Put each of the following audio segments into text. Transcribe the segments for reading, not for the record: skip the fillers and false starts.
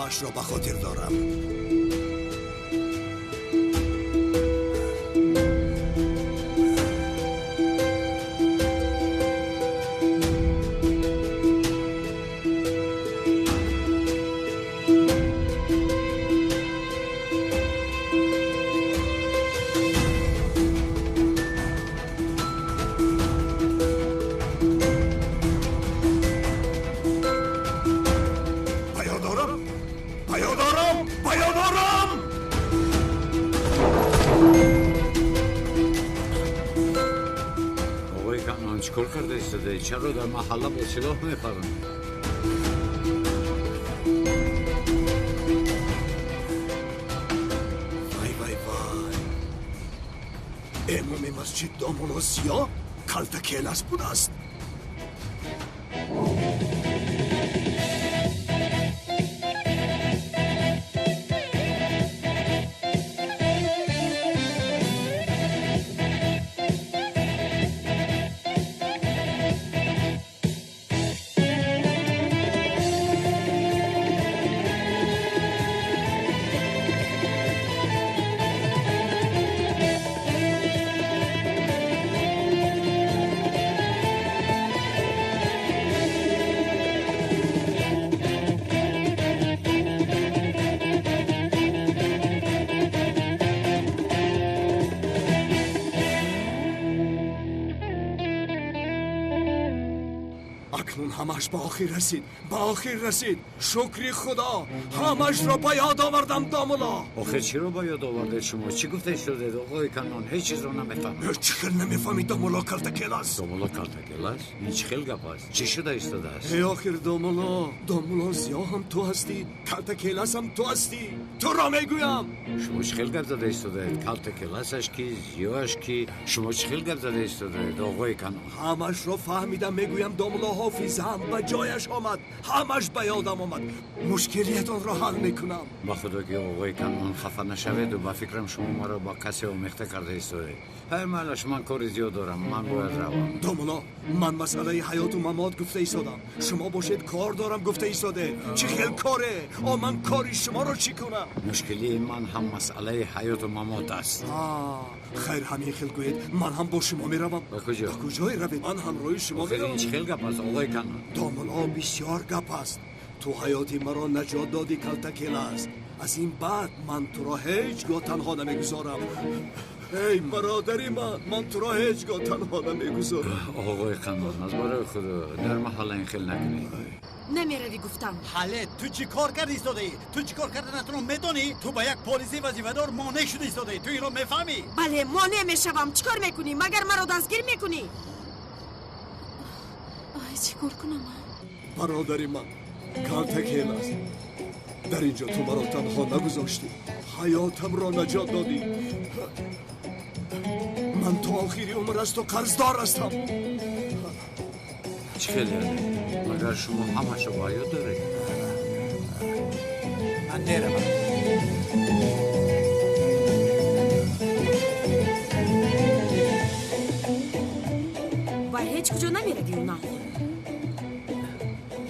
همش را به خاطر دارم. چیکار کرده ایستاده؟ چرا در محله با سلاح میپرن؟ وای وای وای، امام مسجد دامون سیاه کلت کلاس بود است. اکنون همش به آخر رسید. شکری خدا، همش را به یاد آوردم دامولا. آخر چی رو با یاد آورده شما؟ چی گفته ایستاده آقای کنان؟ هیچ چیز رو نمیفهم. چی خیل نمیفهمی دامولا کلت کلاس؟ دامولا کلت کلاس؟ این چی خیل گپ است؟ چی شده ایستاده است؟ ای آخر دامولا زیا هم تو هستی، کلت کلاس هم تو هستی. تو را میگویم. شما چی خیل گپ زده ایستاده؟ کلت کلاسش کی؟ زیاش کی؟ شما چی خیل گپ زده ایستاده آقای کنان؟ همش را فهمیدم. میگویم دامولا حافظم به جایش آمد، همش به یادم آمد. مشکلیتان را حل میکنم. با خدا که آقای کنان خفه نشوید و با فکرم شما ما را با کسی آمیخته کرده ایستاده. هی مالش من کار زیاد دارم، من باید روم. دامولا، من مسئله حیات و ممات گفته ایستادم. شما باشید کار دارم گفته ایستاده. چی خیل کاره؟ من کاری شما را چی کنم؟ مشکلی من هم مسئله حیات و ممات است. خیر همین خیل گوید من هم با شما میروم. با کجا؟ با کجای روید؟ من هم روی شما میروم. این چه خیل گپ است آقای کنان؟ دامولا بسیار گپ است. تو حیاتی مرا نجات دادی کلت کلاس. از این بعد من تو را هیچگاه تنها نمیگذارم. ای برادری من تو را هیچگاه تنها نمیگذارم. آقای کنان از برای خدا در محله این خیل نکنی. نمیروی گفتم. حاله تو چی کار کردی ایستاده ای؟ تو چی کار کردن تو میدونی؟ تو با یک پلیسی وظیفه‌دار مانع شده ایستاده ای. تو این رو میفهمی؟ بله مانع میشوم. چیکار میکنی؟ مگر مرا دستگیر میکنی؟ چیکار کنم؟ برادری من کلت کلاس، در اینجا تو مرا تنها نگذاشتی، حیاتم را نجات دادی. من تو آخری عمر از تو قرضدار هستم. چی خیلی یاده؟ مگر شما همه شو باید داره؟ من نیرم. و هیچ کجا نمیروی اونا؟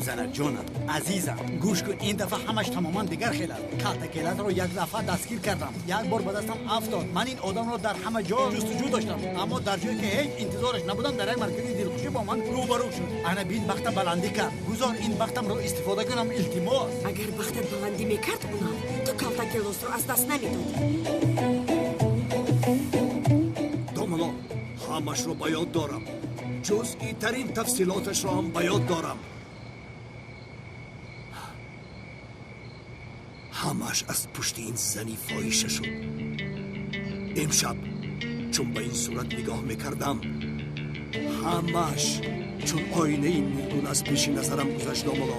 زنه جانم عزیزم گوش کن، این دفعه همش تماما دیگر خیلی است. کلت کلاس رو یک دفعه دستگیر کردم، یک بار به دستم افتاد. من این آدم رو در همه جا جستجو داشتم، اما در جایی که هیچ انتظارش نبودم در یک مرکز دلخوشی با من روبرو شد. انا بین بختم بلندی کرد. گذار این بختم رو استفاده کنم. التماس اگر بختت بلندی میکرد اونا تو کلت کلاس رو از دست نمیدادی. دامولا، همش رو به یاد دارم، جزئی ترین تفصیلاتش را هم به یاد دارم. همش از پشت این زنی فاحشه شد. امشب چون به این صورت نگاه میکردم، همش چون آینه این نیلگون از پیش نظرم گذشت. دامولا،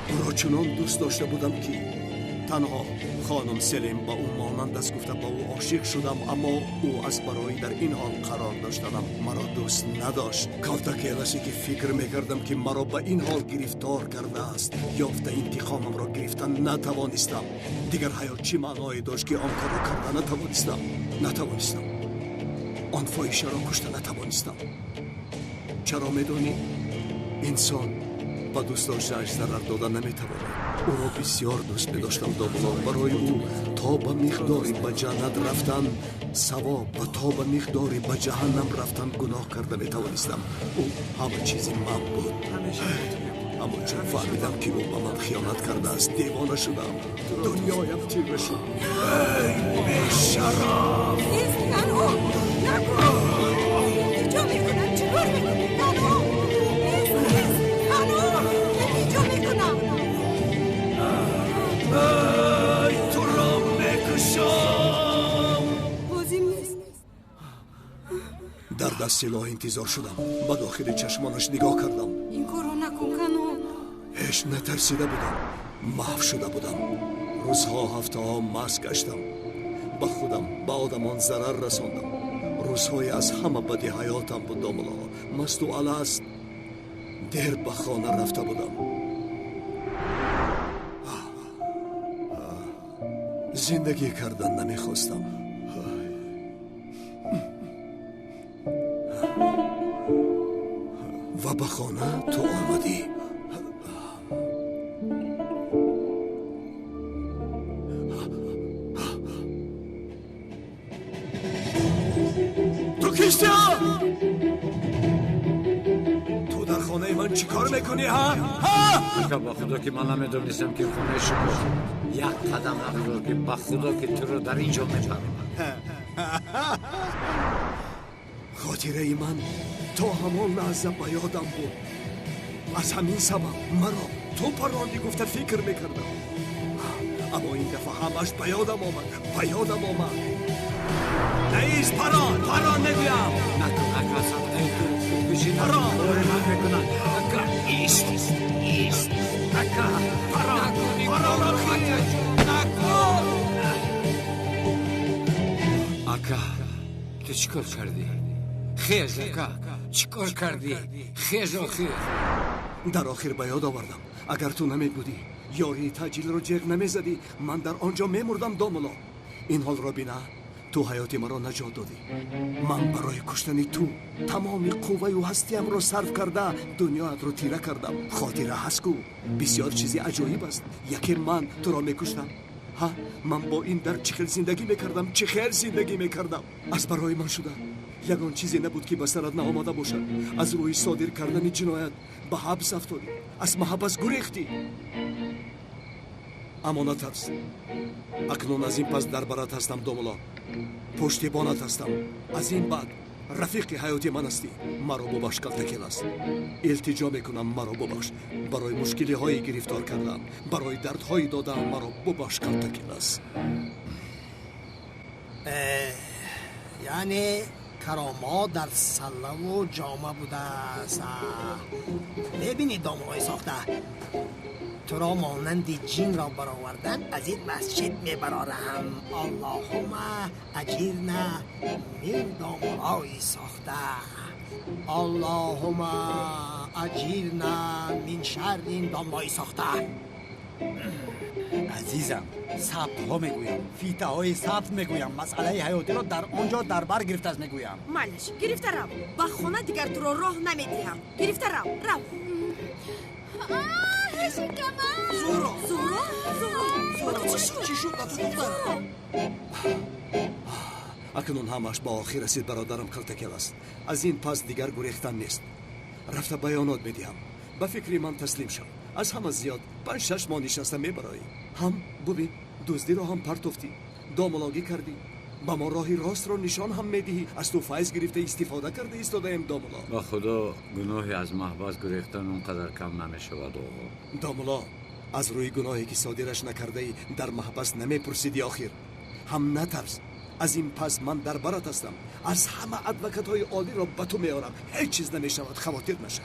او را چنان دوست داشته بودم که تنها خانم سلیم با او مانند است گفته با او عاشق شدم، اما او از برای در این حال قرار داشتنم مرا دوست نداشت. کلت کلاسی که فکر میکردم که مرا به این حال گرفتار کرده است، یافته انتقامم را گرفتن نتوانستم. دیگر حیات چی معنایی داشت که آن کار را کرده نتوانستم. آن فاحشه را کشته نتوانستم. چرا میدونی؟ انسان با دوست داشته‌اش ضرر دادن نمی‌تواند. او را بسیار دوست می‌داشتم داملا. برای او تا به مقداری به جنت رفتن ثواب و تا به مقداری به جهنم رفتن گناه کرده می‌توانستم. او همه چیزی من بود. اما چون فهمیدم که او به من خیانت کرده است دیوانه شدم. دنیایم تیره شد. ای بی‌شرف! تنها نکن. اینجا میکنم چیکار میکنی؟ تنها اینجا میکنم. ای تو را میکشم. بازیم نیست. در دست سلاح انتظار شدم. به داخل چشمانش نگاه کردم. این کارو نکن کنو. هیچ نترسیده بودم. محو شده بودم. روزها هفته ها مست گشتم. به خودم به آدمان ضرر رساندم. روزهای از همه بدی حیاتم بود داملا. مست و الست دیر به خانه رفته بودم. زندگی کردن نمیخواستم. و به خانه تو آمدی. تو کشتی ها؟ تو در خانه من چی کار میکنی ها؟ اکا با خدا که من نمیدونستم که خونه شما یک قدم نمیدار که با خدا که تو رو در اینجا میپرونم. خاطره ای من تا همان لحظه به یادم بود. از همین سبب مرا تو پراندی گفته فکر میکردم. اما این دفعه همش به یادم آمد. نیست پران میگویم. نکن اکا اصلا تو بشین پران داره من میکنن. اکا ایست اکا پران اکا تو چیکار کردی؟ خیز اکا چیکار کردی؟ خیز در آخر به یاد آوردم. اگر تو نمیبودی یاری تاجیل رو جیغ نمیزدی من در آنجا میمردم داملا. این حال را بینه تو حیات مرا نجات دادی. من برای کشتن تو تمام قوه و هستیم رو صرف کرده دنیایت رو تیره کردم. خاطره هست کو بسیار چیزی عجایب است. یکی من تو را میکشتم. ها من با این در چه خیل زندگی میکردم. از برای من شده یگان چیزی نبود که به سرت نآمده باشد. از روی صادر کردن جنایت به حبس افتادی. از محبس گریختی. اما نترس. اکنون از این پس در برات هستم داملا. پشتیبانت هستم. از این بعد رفیق حیاتی من هستی. مرا ببخش کلتکیلاس. التجا میکنم مرا ببخش. برای مشکلی های گرفتار کردم. برای دردهای دادم مرا ببخش کلتکیلاس. یعنی کرامات در سله و جامه بوده است. ببینید دامنای ساخته تو را مانند جین را برآوردن از این مسجد میبرارم. اللهم اجیرنا من دامنای ساخته. اللهم اجیرنا من شر این دامنای ساخته. عزیزم ثبت ها میگویم، فیته های ثبت میگویم، مسئله حیاتی را در آنجا در بر گرفته است میگویم. معلش گرفته رو. با خونه دیگر تو رو راه نمیدیم. گرفته رو. زورا چی شد؟ اکنون همش با آخر رسید برادرم کلتکیلاس. از این پس دیگر گریختن نیست. رفته بیانات میدیم. به فکری من تسلیم شد. از همه زیاد 5-6 ماه نشسته میبرایی. هم ببین دزدی را هم پرتفتی. داملاگی کردی. با ما راهی راست را نشان هم میدهی. از تو فایز گرفته استفاده کرده ایستاده ایم داملا. با خدا گناهی از محبس گریختن اونقدر کم نمیشود آقا. داملا از روی گناهی که صادرش نکرده ای در محبس نمیپرسیدی آخر. هم نترس. از این پس من در برات هستم. از همه ادوکت های عالی را به تو میارم. هیچ چیز نمیشود. خواطر نشو.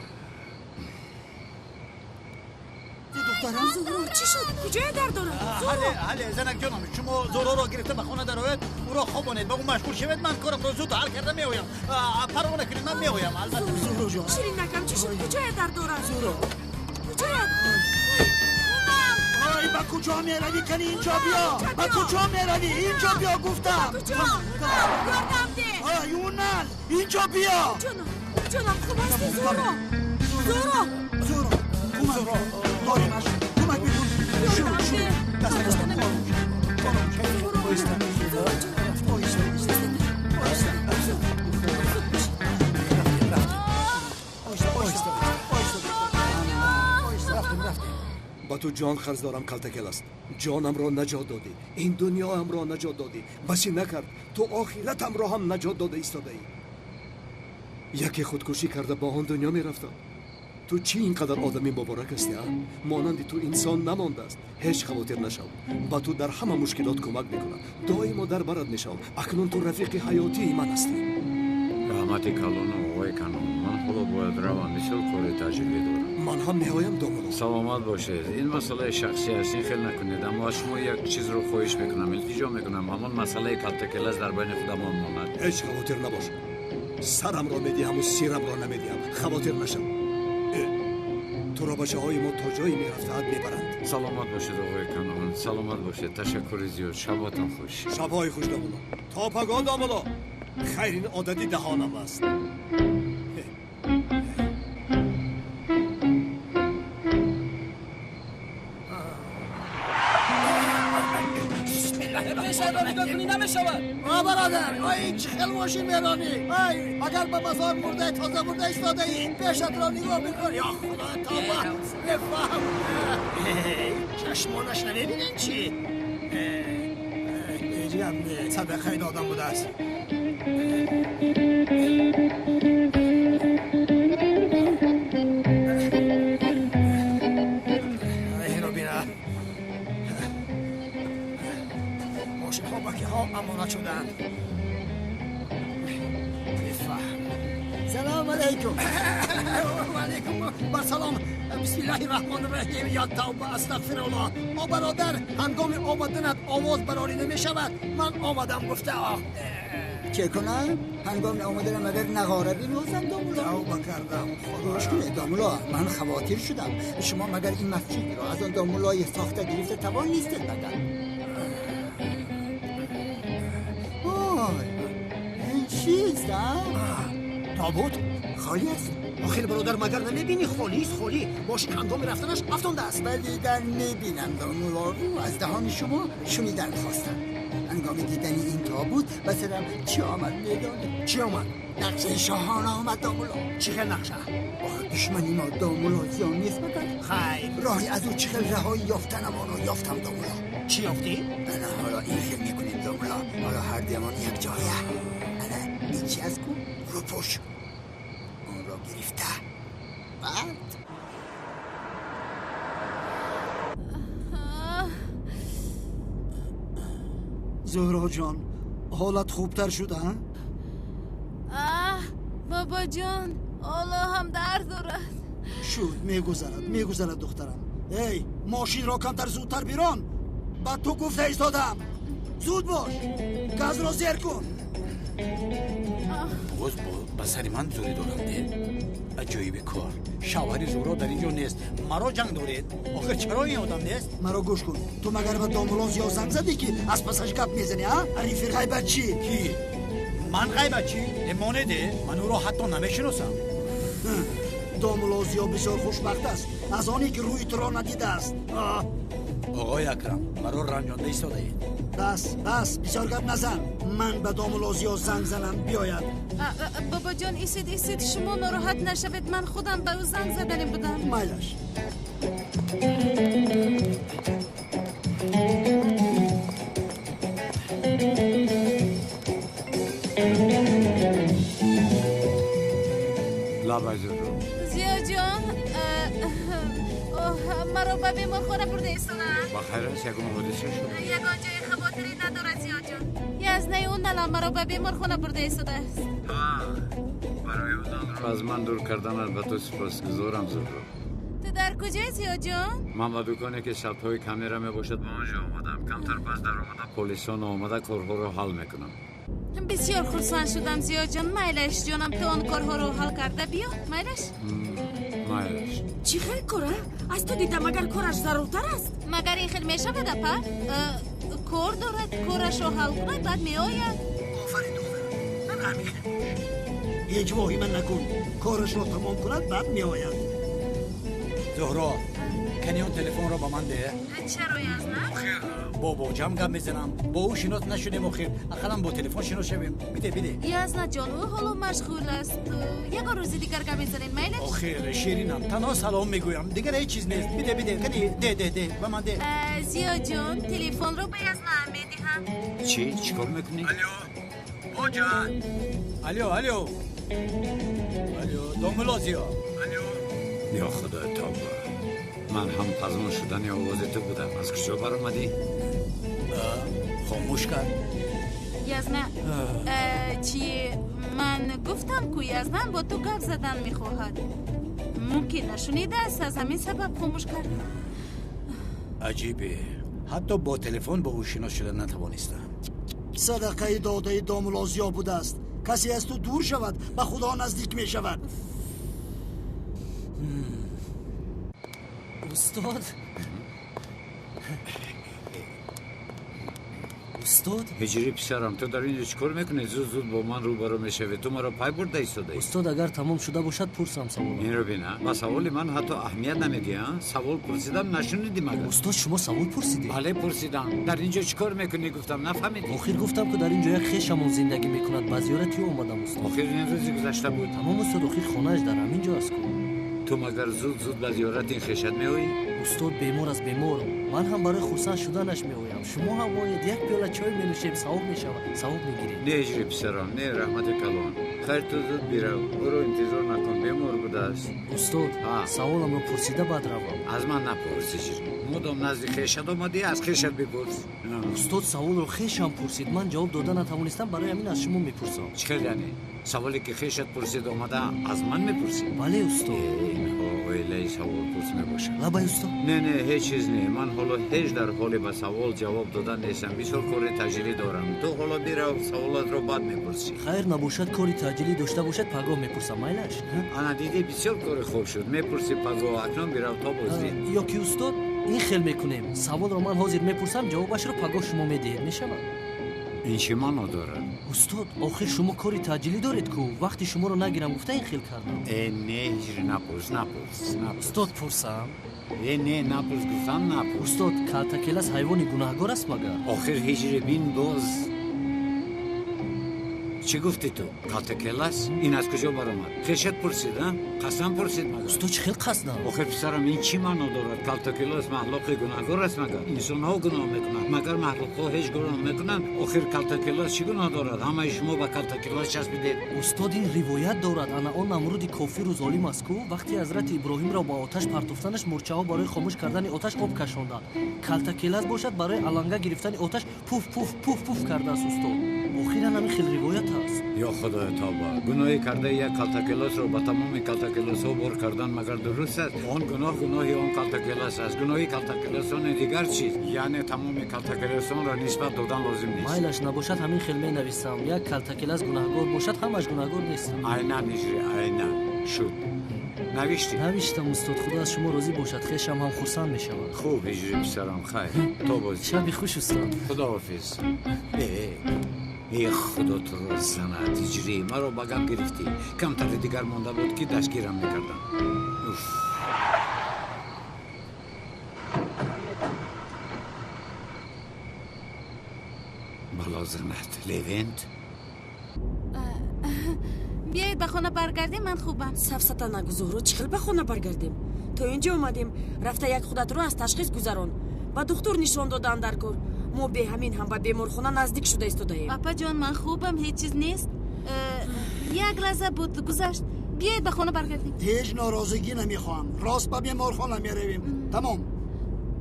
دخترم زورا چی شد؟ کجای درد داره؟ حله زنک جانم شما زورا را گرفته به خانه درآید او را خوابانید به اون مشغول شوید. من کارم را زود حل کرده میآیم. پروانه کنید من میآیم. البته زورا جان شیرین نکم چی شد؟ کجای درد داره؟ زورا کجای؟ آی با کجا میروی کنی اینجا بیا. با کجا میروی اینجا بیا گفتم. کجا؟ گردم ده. آی اونال اینجا بیا. جانم خوب هستی زورا. زورا زهرا داریمش کمک میکن شو دست با تو جان خرج دارم کلتکل است. جانم را نجات دادی، این دنیا هم را نجات دادی. بسی نکرد تو آخرتم را هم نجات داده ایستاده ای. یکی خودکشی کرده با آن دنیا می رفتم. تو چی اینقدر آدمی مبارک هستی؟ مانند تو انسان نمانده است. هیچ خاطر نشو. با تو در همه مشکلات کمک میکنم. دائما در برات میشم. اکنون تو رفیق حیاتی من هستی. رحمتی کلان آقای کانون، من حالا باید روم بسیار کار تجربه دارم. من هم نهایم دامولو. سلامت باشید. این مسئله شخصی است، این خیلی نکنید. اما شما یک چیز رو خواهش میکنم، التجا میکنم. همان مسئله کلتکل است در بین خودمان ماند. هیچ خاطر نباش. سرم را میدیم و سیرم را نمیدیم. خاطر نشم. تو را بچه های ما تا جایی میرفتند میبرند. سلامت باشید آقای کانون، سلامت باشید. تشکر زیاد. شباتان خوش. شبهای خوش دامولو. تا پگان دامولو. خیرین عادتی دهانم است. برادر این چه خلوشی میرانی ای اگر به بازار مرده تازه مرده ایستاده ای پیشت را نگاه میکن یا خدا تا بفهم چشمانش نمیبینین چی اینجا صدقه دادم بوده است این رو بینا ماشین ها باکی ها امانت شدن بفهم سلام علیکم و علیکم بر سلام بسم الله الرحمن الرحیم یا توبه استغفر الله ما برادر هنگام آمدنت آواز براری نمی شود من آمدم گفته چه کنم؟ هنگام آمدنم اگر نغاره بینوزم دامولا توبه کردم گوش کنید دامولا من خواتیر شدم شما مگر این مسجد را از آن دامولای ساخته گرفته توان نیستید مگر این چیست تابوت خالی است آخر برادر مگر نمیبینی خالی باش هنگام رفتنش افتانده است ولی در میبینم دامولا رو از دهان شما شنیدن خواستم هنگام دیدن این تابوت بسرم چی آمد میدانی؟ چی آمد؟ نقشه شاهانه آمد دامولا چی خیل نقشه؟ آخه دشمنی ما دامولا زیان نیست مگر خیر راهی از او چه خیل رهایی یافتنم آنو یافتم دامولا چی یافتی؟ انا حالا این خیل میکنیم دامولا حالا هر دیمان یک جایه انا این چی از کن رو پوش اون را گرفته بعد زهرا جان حالت خوبتر شده ها؟ بابا جان حالا هم درد دارد شد میگذرد دخترم ای ماشین را کمتر زودتر بیرون بعد تو گفته ایستادم زود باش گاز را زیر کن باز با سر من زوری دارم ده عجایب کار شوهر زورا در اینجا نیست مرا جنگ دارید آخر چرا این آدم نیست مرا گوش کن تو مگر به دامولان زیاد زنگ زدی که از پسش گپ میزنی ها رفیق غیبت چی کی من غیبت چی امانه ده من او را حتی نمیشناسم دامولان زیاد بسیار خوشبخت است از آنی که روی تو را ندیده است آقای اکرم مرا رنجانده ایستاده اید بس بسیار گپ نزن من به دامولان زیاد زنگ زنم بیاید بابا جان ایسید شما ناراحت نشوید من خودم به او زنگ زدنی بودم مایلش لابجرو زیا جان مرا به بیمارخانه برده ایستانن بخیر است یکم حادثه شد یگان جای خواطری نداره زیا جان یزنه اون نلام مرا به بیمارخانه برده ایستاده است برای اونان رو از من دور کردن البته سپاسگزارم زهرا تو در کجای زیا جان؟ من با دکانی که شب‌های کامیرا میباشد به آنجا آمدم کمتر پس در آمده پلیسان آمده کارها رو حل میکنم بسیار خرسند شدم زیا جان میلش جانم تو آن کارها رو حل کرده بیا میلش مایلش چی خیلی کاره؟ از تو دیدم اگر کارش ضرورتر است مگر این خیلی میشه بده پر؟ کار دارد کارش رو حل کنه بعد میآید آفرین دخترم من همین اجواهی من نکن کارش را تمام کند بعد میآید زهرا کنی اون تلفن رو با من ده چرا یزنا؟ با بوجم گم میزنم با او شناس نشدیم اخیر اقلا با تلفن شناس شویم بده یزنا جان او حالا مشغول است یک روزی دیگر گم میزنین میلش؟ آخیر شیرینم تنها سلام میگویم دیگر هیچ چیز نیست بده کنی ده با من ده زیا جان تلفن رو به یزنا میدهم. چیکار میکنی؟ الو دوملا زیا یا خدا توبه من هم پزمان شدن آواز تو بودم از کجا برآمدی؟ خاموش کرد یزنا چی من گفتم که یزنا با تو گپ زدن میخواهد ممکن نشنیده است از همین سبب خاموش کرد. عجیبه حتی با تلفن با او شناس شدن نتوانستم. صدقه داده داملازیا بوده است. کسی از تو دور شود به خدا نزدیک می شود. استاد هجری پسرم تو در اینجا چیکار میکنی؟ زود با من روبرو میشوی. تو مرا پای برده ایستاده. استاد اگر تمام شده باشد پرسم سوال. این رو بینا با سوال من حتی اهمیت نمیدی ها؟ سوال پرسیدم نشنیدی مگر؟ استاد شما سوال پرسیدی؟ بله پرسیدم. در اینجا چیکار میکنی گفتم نفهمیدی؟ آخر گفتم که در اینجا یک خویشمون زندگی میکند با زیارتی اومدم استاد. آخر این روزی گذشته بود. تمام استاد آخر خانه‌اش در همینجا است. تو مگر زود به زیارت این خویشت میویی؟ استاد بیمار از بیمار من هم برای خرسند شدنش میآیم. شما هم باید یک پیاله چای مینوشیم ثواب میشود. ثواب میگیرید. نه اجری پسرم نه رحمت کلان. خیر تو زود بیرو. برو انتظار نکن بیمار بوده است. استاد سوالم رو پرسیده بعد روم. از من نپرس اجری. مدام نزدیک خویشت آمدی از خویشت بپرس. استاد سوال رو خویشم پرسید من جواب دادن نتوانستم برای همین از شما میپرسم. چیکار یعنی؟ سوالی که خویشت پرسید آمده از من میپرسی؟ بله استاد. ویلی سوال پرس میباشه. لبا استاد. نه هیچ چیز نه. من حالا هیچ در حال به سوال جواب دادن نیستم. بسیار کار تجلی دارم. تو حالا بیرو سوالات رو بعد میپرسی. خیر نباشد کاری تجلی داشته باشد پگاه میپرسم میلش. انا دیدی بسیار کار خوب شد. میپرسی پگاه اکنون بیرو تا بازدید. یا کی استاد این خیل میکنیم. سوال رو من حاضر میپرسم جوابش رو پگاه شما میدید میشود. این چه معنا داره؟ استاد آخر شما کاری تجلی دارید کو وقتی شما رو نگیرم گفته این خیل کردم. نه هیچ نپرس. استاد پرسم. نه نپرس گفتم نپرس. استاد کلتکلس حیوانی گناهگار است مگر؟ آخر هجری بین باز چی گفتی تو؟ کلتکلس؟ این از کجا برآمد؟ خویشت پرسید ها؟ قسم پرسید مگر؟ استاد چه خیل قصدم؟ آخر پسرم این چی معنا دارد؟ کلتکلس مخلوق گناهگار است مگر؟ انسان ها گناه میکنند مگر مخلوق ها هیچ گناه میکنند؟ آخر کلتکلس چی گناه دارد؟ همه شما به کلتکلس چسبیدید. استاد این روایت دارد انا آن نمرود کافر و ظالم است کو وقتی حضرت ابراهیم را با آتش پرتافتنش مرچه ها برای خاموش کردن آتش آب کشاندند. کلتکلس باشد برای علنگه گرفتن آتش پوف کرده است استاد. آخر همین خیل روایت است. یا خدا توبه گناهی کرده یک کلتکلس رو با تمام کلتکلس ها بر کردن مگر درست است؟ آن گناهی آن کلتکلس است. گناهی کلتکلسان دیگر چیز یعنی تمام کلتکلسان را نسبت دادن لازم نیست. مایلش نباشد همین خیل می نویسم یک کلتکلس گناهگار باشد همش گناهگار نیست. عینا نجری عینا شد نوشتم استاد خدا از شما راضی باشد خویشم هم خرسند می شود. خوب اجری پسرم خیر تا باز شب خوش استاد. خداحافظ. ای خدا تو را زند اجری مرا با گپ گرفتی. کمتر دیگر مانده بود که دستگیرم میکردم. بلا زند لیوینت بیایید به خانه برگردیم من خوبم. سفسطه نگو زهرا چخیل به خانه برگردیم. تا اینجا اومدیم رفته یک خودت رو از تشخیص گذران با دکتر نشان دادن در کار. ما به همین هم به بیمارخانه نزدیک شده ایستاده‌ایم. پاپا جان من خوبم هیچ چیز نیست. یک لحظه بود گذشت. بیایید به خانه برگردیم. هیچ ناراضگی نمیخوام. راست به بیمارخانه میرویم. تمام.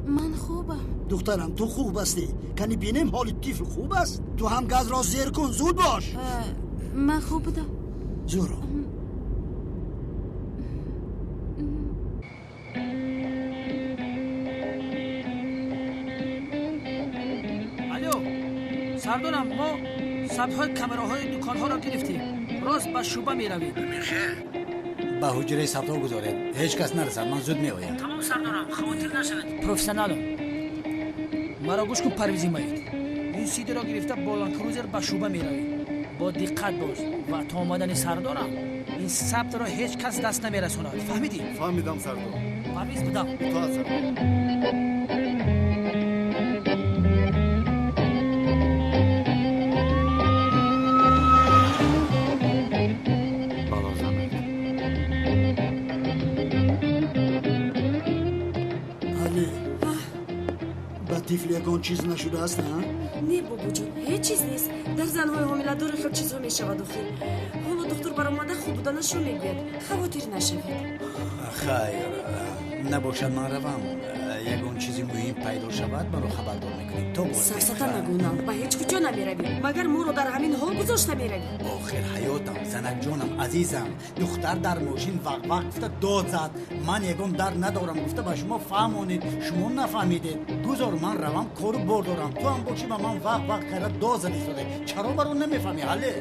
من خوبم. دخترم تو خوب هستی؟ کنی بینیم حال طفل خوب است؟ تو هم گاز را زیر کن زود باش. من خوب بودم. زورا سردارم ما ثبت‌های کامراهای دکان‌ها را گرفتیم. راست به شوبه می‌رویم. به حجره ثبت ها گذارید. هیچ کس نرسد من زود میآیم. تمام سردارم خواطر نشود. پروفسیونالم مرا گوش کن پرویزی مایید. این سیده را گرفته بالان کروزر به شوبه می‌رویم. با دقت باش و تا آمدن سردارم این ثبت را هیچ کس دست نمی‌رساند. فهمیدی؟ فهمیدم سردار. парвиз будам. تو هستم. балозамед علی با طفل یکان چیز نشده است نه؟ не бобоҷон ҳеҷ чиз нест дар занҳои ҳомиладори хел чизҳо мешавад охир ҳоло духтур баромада хуб буданашро мегӯяд хавотир нашавед خیر نباشد من روم یگان چیزی مهم پیدا شود مرا خبردار میکنید تو باز сафсата нагӯнам ба ҳеҷ куҷо намеравӣ магар моро дар ҳамин ҳол гузошта меравӣ آخر حیاتم زنک جانم عزیزم دختر در ماشین وق وق گفته داد زد من یگان در ندارم گفته به شما فهمانید شما نفهمیدید گذار من روم کارو بردارم تو هم باشی به من وق وق کرده داد زد ایستاده چرا برون نمیفهمی حله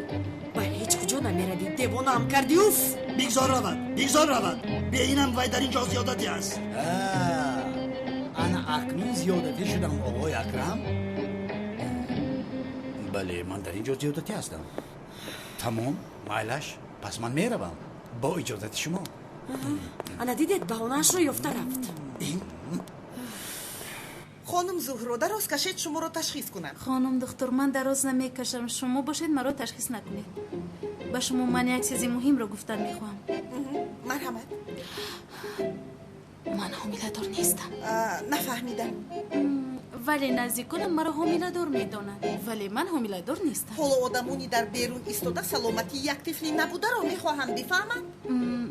ба ҳеҷ куҷо намеравӣ девонаам кардӣ уф بگذار رود به اینم وای در اینجا زیادتی است انا اکنون زیادتی شدم آقای اکرم بله من در اینجا زیادتی هستم تمام مایلش پس من میروم با اجازت شما ана дидед баҳонаашро ёфта рафт خانم زهرو دراز کشید شما رو تشخیص کنم. خانم دکتر من دراز نمیکشم شما باشید مرا تشخیص نکنید با شما من یک چیز مهم رو گفتن میخوام مرحمت. من حامله دار نیستم نفهمیدم. ولی نزدیکانم مرا حامله دار میدانند ولی من حامله دار نیستم حالا آدمونی در بیرون ایستاده سلامتی یک طفلی نبوده رو میخواهم بفهمم.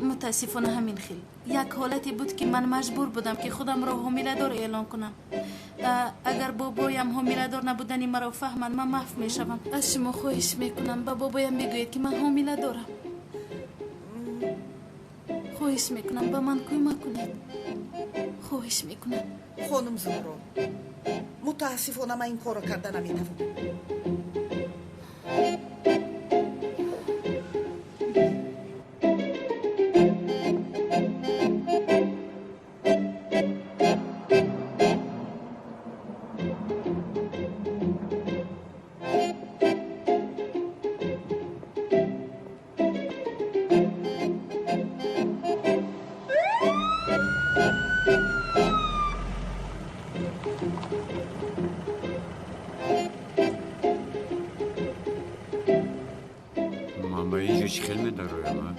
متاسفانه همین خیلی یک حالتی بود که من مجبور بودم که خودم را حامله دار اعلان کنم اگر بابایم حامله دار نبودنی مرا فهمند من محو میشوم از شما خواهش میکنم با بابایم بگویید که من حامله دارم خواهش میکنم با من کمک کنید خواهش میکنم خانم زهرو متاسفانه من این کارو کرده نمیتونم. من به اینجا چی خیلی میدارویم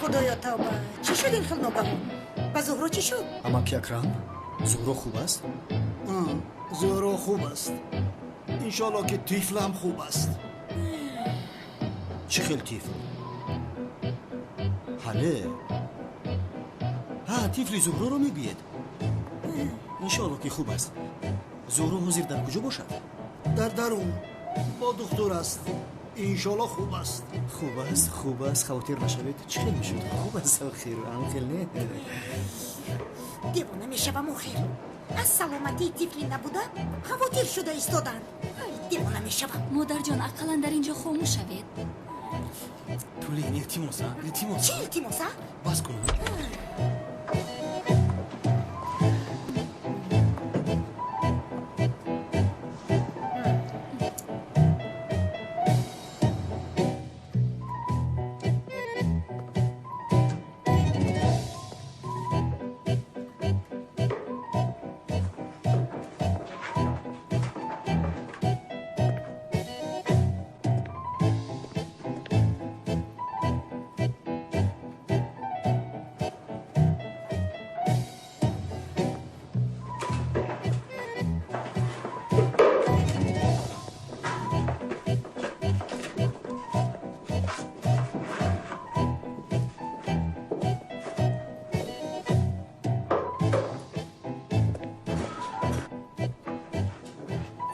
خدایا توبه چی شد این خیلی ناگهان؟ با زهرو چی شد؟ اماکی اکرم زهرو خوب است؟ زهرو خوب است انشالله که طفل هم خوب است چه خیلی طفل؟ حاله طفل زهرو رو میگوید انشالله که خوب است زهرو حاضر در کجا باشد؟ در درون با دکتر است انشالله خوب است خوب است خواطر نشوید چه خیلی میشود خوب است خیر خیلی نه دیوانه میشوم آخر از سلامتی طفلی نبوده خواطر شده ایستادن دیوانه میشوم. مادر جان اقلا در اینجا خاموش شوید. تولی این التماسا چی التماسا؟ بس کن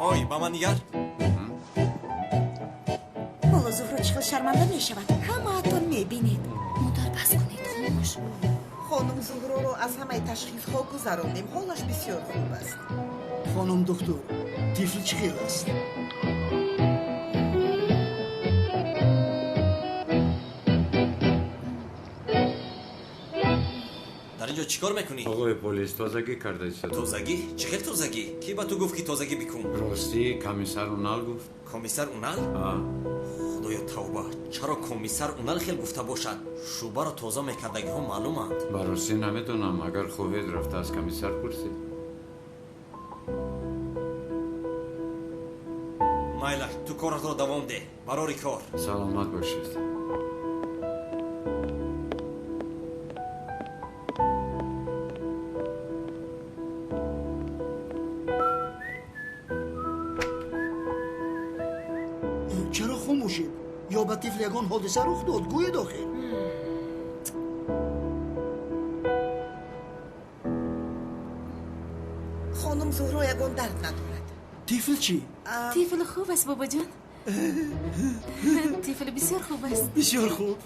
آی با من نگر حالا زهرو چقدر شرمنده میشود همه اتون میبینید. مادر بس کنید خاموش. خانم خانم زهرا رو از همه تشخیص ها گذراندیم. حالش بسیار خوب است. خانم دکتر طفل چی خیلی است؟ در اینجا چیکار میکنی؟ آقای پلیس تازگی کرده است. تازگی؟ چه خیلی تازگی؟ کی با تو گفت که تازگی بکن؟ راستی کمیسر اونال گفت. کمیسر اونال؟ خدایا توبه، چرا کمیسر اونال خیلی گفته باشد؟ شوبه را تازه میکردگی ها معلومند. براستی نمیدونم، اگر خوبید رفته از کمیسر پرسید. مایلا تو کارت را دوام ده، برای کار. سلامت باشید. چرا خاموشید؟ یا به طفل یگان حادثه رخ داد؟ گوید آخر. خانم زهرا یگان درد ندارد. طفل چی؟ طفل خوب است بابا جان. طفل بسیار خوب است. بسیار خوب.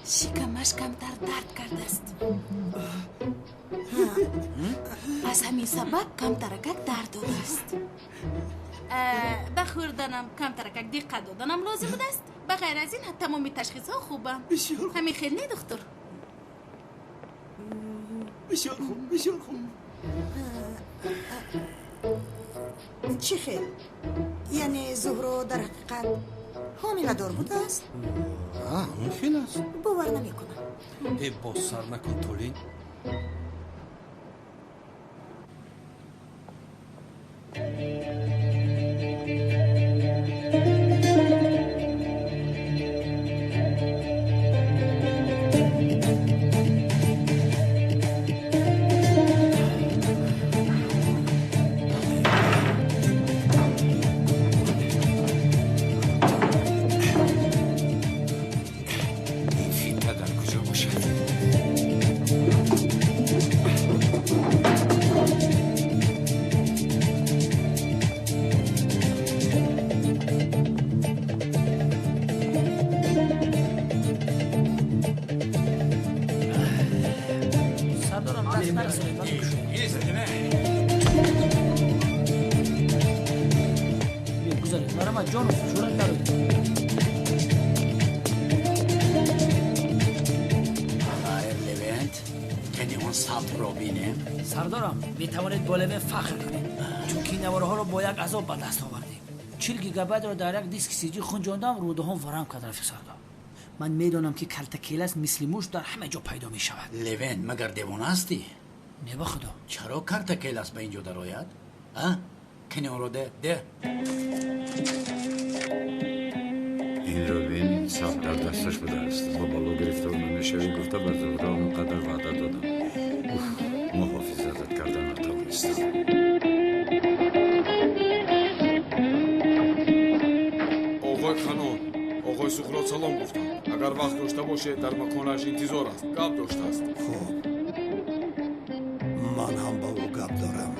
شکمش کمتر درد کرده است. از همین سبب کمترکک درد داده است. به خوردنم کمترکک دقت دادنم لازم است. به غیر از این تمام تشخیص ها خوبه. همین خیلی نه دکتر. بسیار خوب، بسیار خوب. چی خیلی؟ یعنی زهرا در حقیقت حامله دار بوده است؟ اون خیلی است. باور نمی کنم. ای باز سر نکن تولین. سردارم میتوانید با لبه فخر کنید چون که نواره ها رو با یک عذاب به دست آوردیم 40 گیگابایت رو در یک دیسک سی جی خونجاندم روده هم ورم کرد رفیق سردار من میدونم که کلتکیلس مثل موش در همه جا پیدا می شود لوین مگر دیوانه هستی؟ نه با خدا چرا کلتکیلس به اینجا در آید؟ کنی اون رو ده این رو بین صف در دستش بوده است با بالا گرفته و نمیشوی گفته بر زهرا اونقدر وعده دادم محافظتت کردن نتوانستم آقای خانم آقای زهرا سلام گفتم اگر وقت داشته باشه در مکانش انتظار است گپ داشته است خوب من هم با او گپ دارم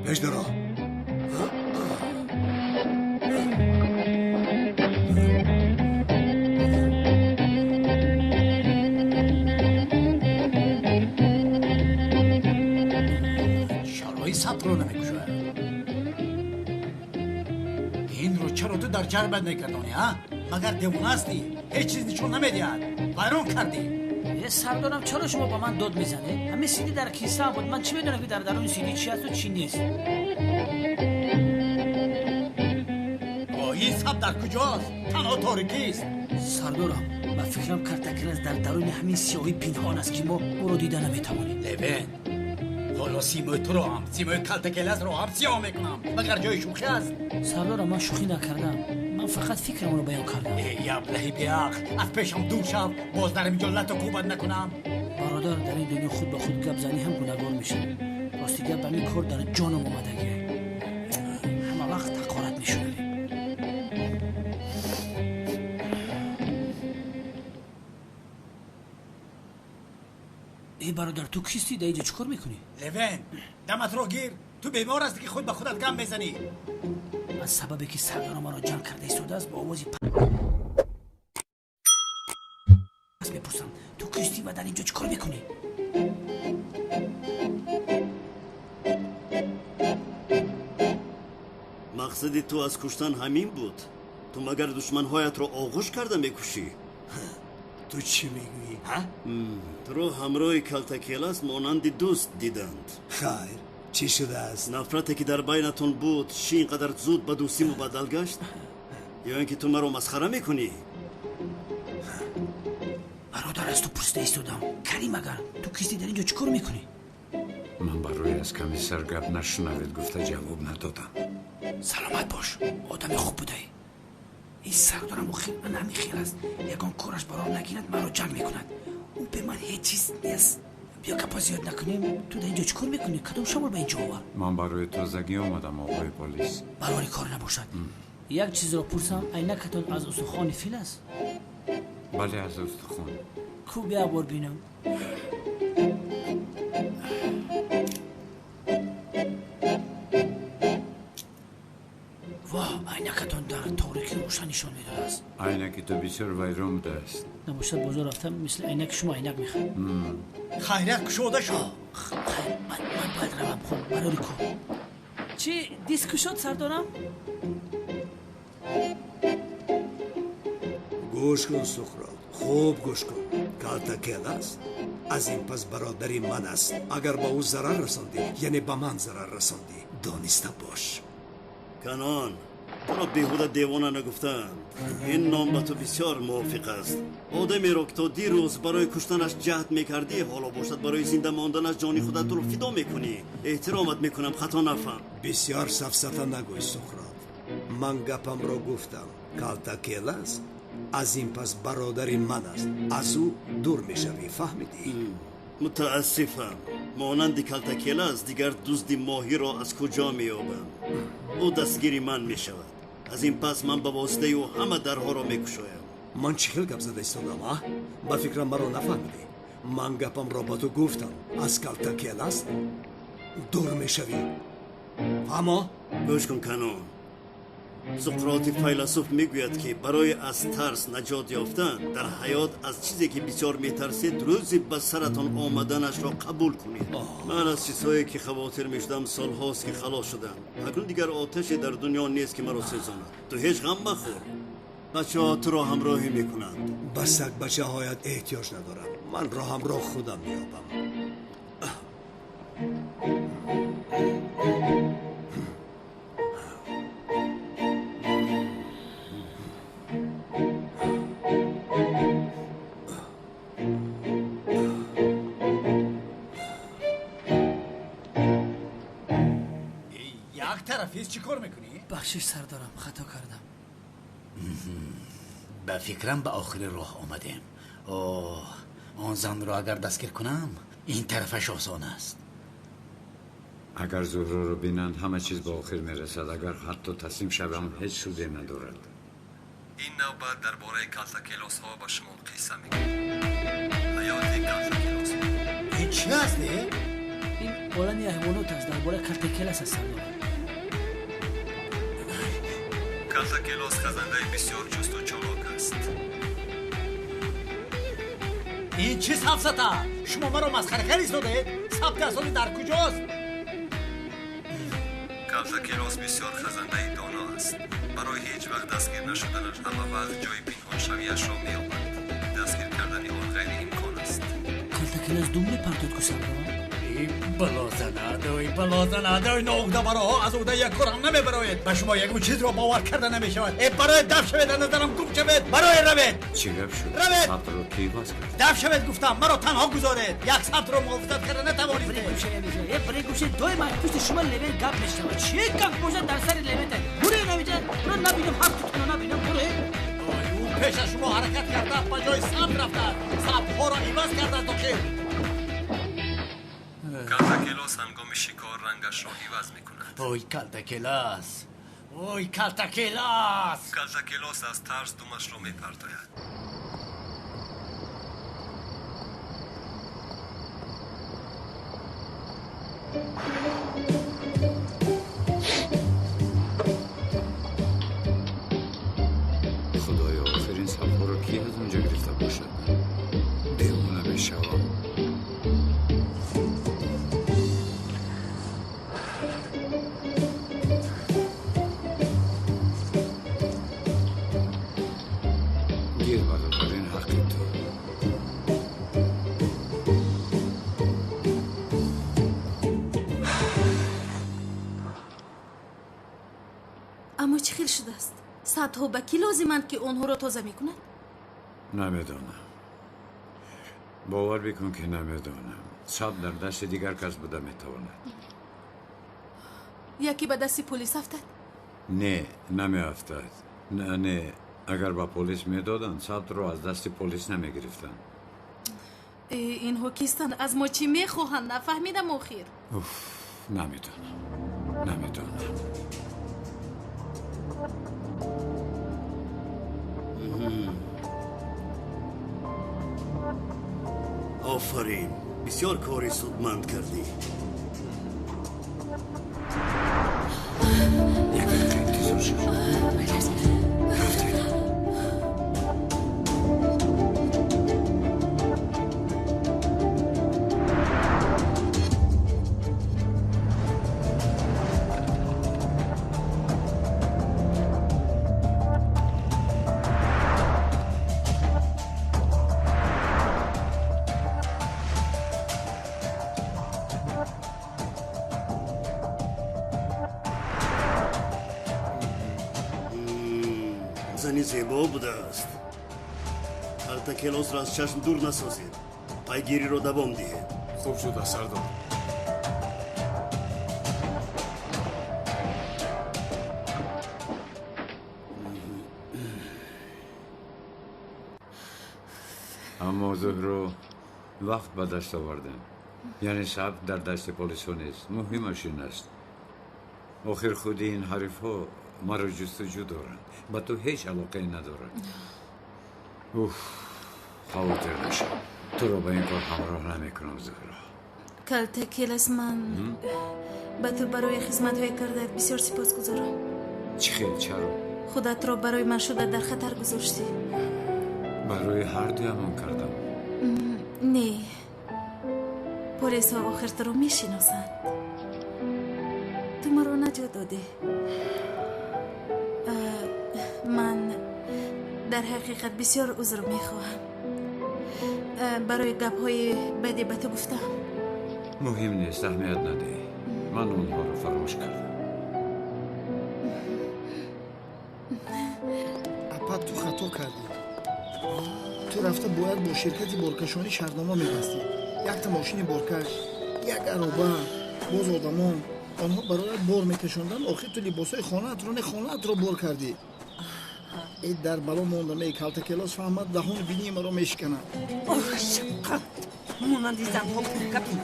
پیش درا ثبت رو نمیکشه این رو چرا تو در جربت نکردانی ها؟ مگر دیوانه هستی؟ هیچ چیز نشون نمیدید ویران کردی یه سردارم چرا شما با من داد میزنه؟ همه سیدی در کیسه بود من چی میدونم که در درون سیدی چی هست و چی نیست این ثبت در کجاست؟ تنها تاریکی است سردارم من فکرم کلتکیلس در درون همین سیاهی پنهان است که ما او رو دیده نمیتوانیم لوین حالا سیمای تو رو هم سیمای کلتکیلس رو هم سیاه میکنم مگر جای شوخی است سردارم من شوخی نکردم من فقط فکرم رو بیان کردم ای ابلهی بیعقل از پیشم دور شو باز در اینجا لط و کوبت نکنم برادر در این دنیا خود به خود گپ زنی هم گناهکار میشه راستی گپ به این کار در جانم اومدگیه همه وقت حقارت میشونی ای برادر تو کیستی در اینجا چیکار میکنی؟ لوین دمت رو گیر تو بیمار هستی که خود به خودت گم میزنی از سببی که سردارم را جمع کرده ایستاده است با آوازی پس بپرسم تو کیستی و در در اینجا چیکار میکنی؟ مقصد تو از کشتن همین بود؟ تو مگر دشمنهایت رو آغوش کرده میکشی؟ تو چی میگویی؟ تو رو همراه کلتکیلاس مانند دوست دیدند. خیر چی شده است؟ نفرتی که در بینتون بود چی اینقدر زود به دوستی مبدل گشت؟ یا اینکه تو مرا مسخره میکنی؟ برادر از تو پرسیده ایستادم. کریم اگر تو کیستی در اینجا چیکار میکنی؟ من برای از کمیسر گپ نشنوید گفته جواب ندادم. سلامت باش، آدم خوب بوده. این سردارم و خیلی من همین خیل است. یکان کارش برای نگیرد من رو جمع میکند. او به من هیچ چیز نیست. بیا کپا زیاد نکنیم. تو در اینجا چیکار میکنی؟ کدوم شمال به اینجا آور؟ من برای تازگی آمدم آقای پلیس. برای کار نباشد. یک چیز را پرسم، عینکتان از استخوان فیل است؟ بله از استخوان. کو بیا بار بینم. واه، عینکتان در تاریکی روشن نشان میدهد است. عینک تو بسیار ویران بوده است. نباشد بازار رفتم مثل عینک شما عینک میخوام. خیرت کشوده شد. خیر من باید روم خون برای کار. چی دیسک شد سردارم؟ گوش کن سقراط، خوب گوش کن. کلتکیلاس از این پس برادری من است. اگر با او ضرر رساندی یعنی با من ضرر رساندی دانسته باش. کنان تو را بیهوده دیوانه نگفتند. این نام به تو بسیار موافق است. آدمی را که تا دیروز برای کشتنش جهد میکردی حالا باشد برای زنده ماندنش جانی خودت رو فدا میکنی. احترامت میکنم، خطا نفهم. بسیار سفسطه نگوی سقراط. من گپم را گفتم. کلتکیلاس از این پس برادری من است. از او دور میشوی، فهمیدی؟ متاسفم. مانند کلتکیلاس دیگر دزد ماهی را از کجا مییابم؟ او دستگیری من میشود. از این پس من به واسطه او همه درها را میکشایم. من چی خیلی گپ زده ایستادم ها؟ با فکرم مرا نفهمیدی. من گپم را با تو گفتم. از کلتکیلاس دور میشوی. فهمو؟ گوش کن کنون. سقراط فیلسوف میگوید که برای از ترس نجات یافتن در حیات از چیزی که بسیار میترسید روزی به سرتان آمدنش را قبول کنید. من از چیزهایی که خواطر میشدم سال هاست که خلاص شدم. اکنون دیگر آتشی در دنیا نیست که مرا سوزاند. تو هیچ غم مخور. بچه ها تو را همراهی میکنند. بس بچه هایت احتیاج ندارم. من را همراه خودم میابم. طرفیز چی کار میکنی؟ بخشش سردارم، خطا کردم. به فکرم به آخر راه آمدیم. آن زن را اگر دستگیر کنم این طرفش آسان است. اگر زهرا رو بینند همه چیز به آخر میرسد. اگر حتی تسلیم شوم هیچ سودی ندارد. این نوبت درباره کلتکیلاس ها با شما قصه میگم. حیات کلتکیلاس. این چی هستی؟ این عالمی حیوانات است. درباره کلتکیلاس است سردارم. کلتکیلاس خزنده بسیار جست و چالاک است. این چی سفسطه؟ شما مرا مسخره کردید ایستادید؟ ثبت اسامی در کجاست؟ کلتکیلاس بسیار خزنده دانا است. برای هیچ وقت دستگیر نشدنش همه وقت جای پنهان شویش را می‌یابد. دستگیر کردن آن غیر امکان است. کلتکیلاس دوم پرتاد که سردارم؟ بلازنده ناغده براها از اوده یک کارم نمیبراید. به شما یک چیز را باور کرده نمیشود. برای دف شوید در نظرم گم شوید. برای روید. چی گپ شد؟ روید. ثبت رو کی باز کرد؟ دف شوید گفتم. مرا تنها گذارید. یک ثبت رو محافظت کرده نتوانید. برای گوشه دوی من پشت شما لیوین گپ میشنوه. چی گپ باشد در سر لیوینه؟ بوره نمیجه. رو نبینم هفت تو نبینم بوره. او پیش شما حرکت کرده به جای ثبت رفته. ثبت ها را عوض کرده تا که کلتکیلاس هنگام شکار رنگش را عوض میکند. وای کلتکیلاس. وای کلتکیلاس. کلتکیلاس از ترس دومش را میپرتاید. خدایا آخرین صفحه رو کی از اونجا گرفته باشد؟ دیوانه بشوم. خیل شده است. صدها بکی لازمند که آنها را تازه میکند. نمیدانم. باور بکن که نمیدانم. صد در دست دیگر کس بوده میتواند. یکی به دست پلیس افتاد؟ نه نمی افتاد. نه اگر با پلیس میدادن صد رو از دست پلیس نمیگرفتن. اینها کیستند؟ از ما چی میخواهند؟ نفهمیدم آخر. نمیدانم. آفرین، بسیار کاری سودمند کردی. یک دقیقه انتظار شد. زنی زیبا بوده است. کالتا کلاس را از چشم دور نسازید. پیگیری را دوام دهید. خوب شده سردار. اما زهرو وقت به دست آوردن. یعنی صبر در دست پلیس نیست. مهمش این است. آخر خودی این حریف ها مرا جستجو دارن. با تو هیچ علاقه ندارن. خاطر نشم. تو رو به این کار همراه نمیکنم زهرا. کالتا کلاس من به تو برای خدمت های کردت بسیار سپاس گذارم. چی خیلی چرا؟ خودت را برای من شده در خطر گذاشتی. برای هر دویمان کردم. نه پلیس ها آخر تو رو میشناسند. تو مرا نجات داده. من در حقیقت بسیار عذر میخواهم برای گپ های بدی به تو گفتم. مهم نیست، اهمیت نده. من اونها رو فراموش کردم. اپا تو خطا کردی. تو رفته باید با شرکت بارکشانی شرطنامه می‌بستی. یک تا ماشین بارکش، یک عربه، باز آدمان آنها برای بار میکشوندن. آخر تو لباسای خانه‌ات رو بار کردی. این در بلا موندم. ای کالتا کلاس فهمد دهان بینی ما رو میشکنه. مانندی زنها پرکپی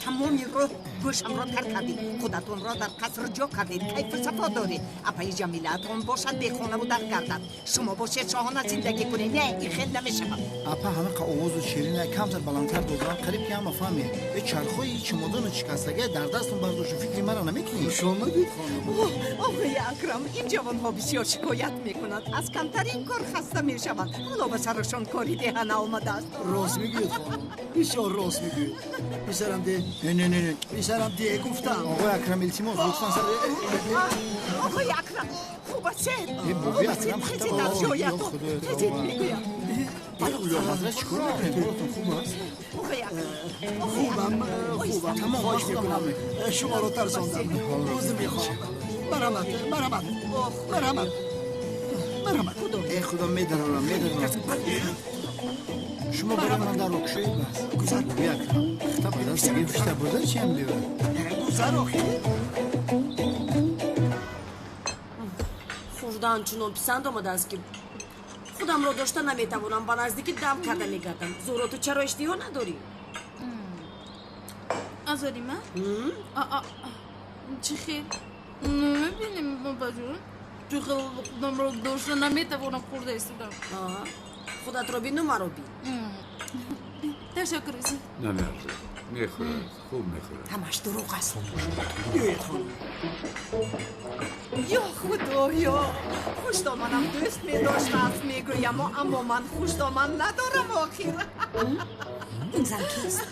تمامی رو گوشم را تر کردی. خودتون را در قصر جا کردید. کیف صفا دارید. اپای جمیلتون باشد به خانه بودن گردد. شما باشید شاهانه زندگی کنید. نه این خیلی نمیشود. اپا همه که آواز و شیرینه کمتر بلندتر دادم. قریب که همه فهمی. به چرخوی چمدان شکستگی در دستون برداشت و فکری مرا نمیکنی. شما دید خانم. آقای اکرم این جوانها بسیار شکایت میکنند. از کمترین کار خسته میشوند. حالا به سرشان کاری دهنه آمده است. راست میگید خانم. بسیار راست میگید. پسرم ده. نه پسرم ده گفتم. آقای اکرم التماس لطفا سر. آقای اکرم خوب است. بابی اکرم خیلی در جایتون. خیلی میگویم. اولا حضرت چیکار میکنید؟ خوب است؟ خوبم. تمام خواهش میکنم. شما رو ترساندم. روز میخوام. مرحمت. ای خدا میدرارم. شما برای من در رکشوی بس. گذر بیاکرم. خطا بدن سگه فشته بردن چی هم بیوه؟ گذر آخی؟ خوردن چونون پسند آمده است که خودم را داشته نمیتوانم با نزدیکی دم کرده میگردم. زهرا تو چرا اشتها نداری؟ آزاری من؟ چی خیلی؟ نمیبینیم بابا جون؟ تو خودم را داشته نمیتوانم خورده استودم. خودت رو بین و مرا بین. تشکر ایزی. نمیارزه. میخورد. خوب میخورد. همش دروغ است. یا خدایا خوش دامنم دوست میداشت است میگویم اما من خوش دامن ندارم آخر. این زن کیست؟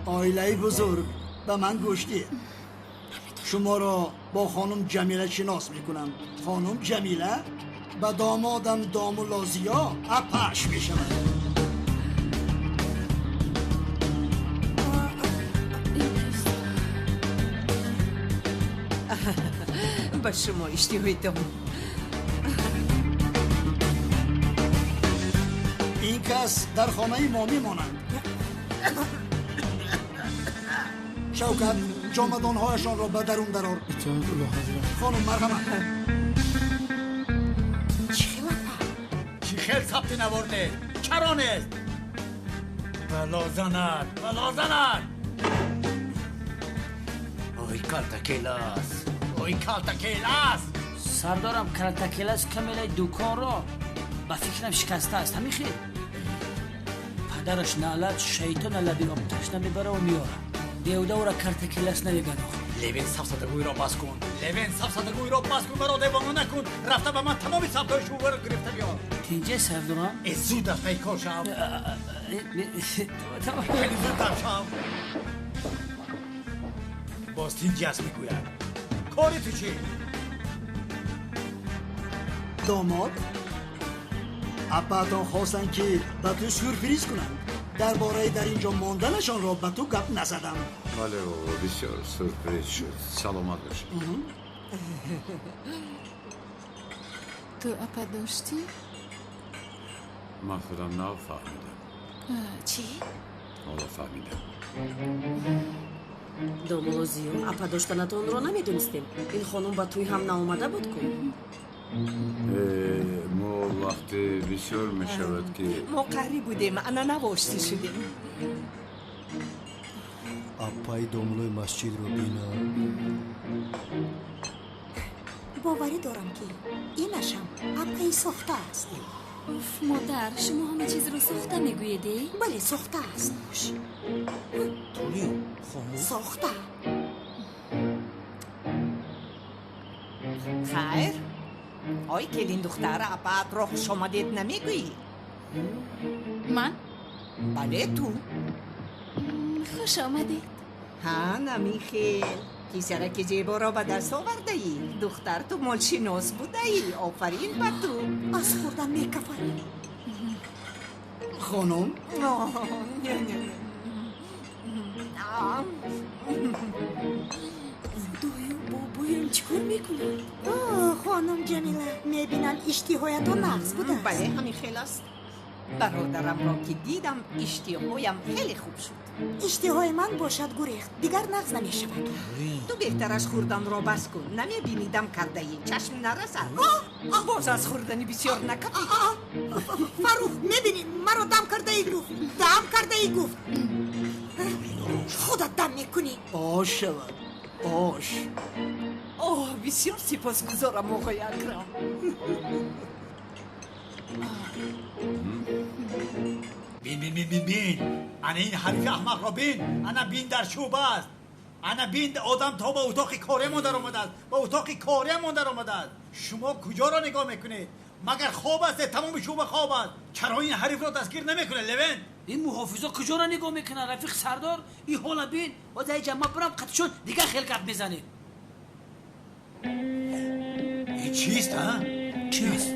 آیله بزرگ به من گوشتی. شما را با خانم جمیله شناس میکنم. خانم جمیله به دامادم دامولازیا اپش میشود. به شما اشتیایی دارم. پس در خانه ما میمانند. شوکت جامدانهایشان را به درون درار. خانم مرحمت. چی خیل ثبت نورده چران است بلا زند اوی کالتاکیلاس سردارم کالتاکیلاس کمیل دکان را با فکرم شکسته است همین خیلی پدرش نالت شیطان لبی آب تشنه میبره و میاره دیوده او را کالتاکیلاس نمیگن لوین صفصدگوی را بس کن برا دیوانو نکن رفته به من تمامی سبتای شوبر رو گرفته بیار تینجه سردارم زود است پیکار شم خیلی زود شم باز تینجه است میگوید کاری تو چی؟ داماد اپاتان خواستن که به تو سورپریز کنند. درباره در اینجا ماندنشان را به تو گپ نزدم. بله بابا بسیار سورپریز شد. سلامت باشی. تو اپا داشتی؟ من خودم نفهمیدم. چی؟ حالا فهمیدم. домолозиё апа доштанатонро намедонистем. ин хонум ба тӯй ҳам наомада буд ку? мо вақте бисёр мешавад ки мо қариб будем ана навошти шудем. апаи домлои масҷидро бина. боварӣ дорам ки инашам апаи сохта аст. уф модар шумо ҳама чизро сохта мегӯедӣ? бале сохта аст. сохта. хайр ой келин духтара апаатро хушомадед намегӯӣ? ман? бале ту. хуш омадед. ҳа намихел писараки зеборо ба даст овардаӣ. духтар ту молшинос будаӣ. офарин ба ту. аз хурдан мекафарӣ. خانم доё бобоям чӣ кор мекунад? خانم جمیله میبینن اشتیهایتان نقص بوده است. بله همین خیلی است. برادرم را که دیدم اشتیهایم خیلی خوب شد. اشتهای من باشد گریخت دیگر نقص نمی شود. تو بهتر از خوردن را بس کن. نمیبینی دم کرده ای چشم نرسد. باز از خوردنی بسیار نکردی. فروخ میبینی مرا دم کرده ای گفت. خودت دم میکنی. آش شود آش. اوه بسیار سپاسگزارم آقای اکرم. بین انا این حریف احمق را بین. انا بین در شوب است. انا بین آدم تا با اتاق کاریمون در آمده است. شما کجا را نگاه میکنید؟ مگر خواب است؟ تمام شوب خواب است. چرا این حریف را دستگیر نمیکنه لوین؟ این محافظا کجا را نگاه میکنن رفیق سردار؟ این حالا بین باز ای جمع برم قطشون دیگه خیلی گپ میزنه. این چیست ها؟ چیست؟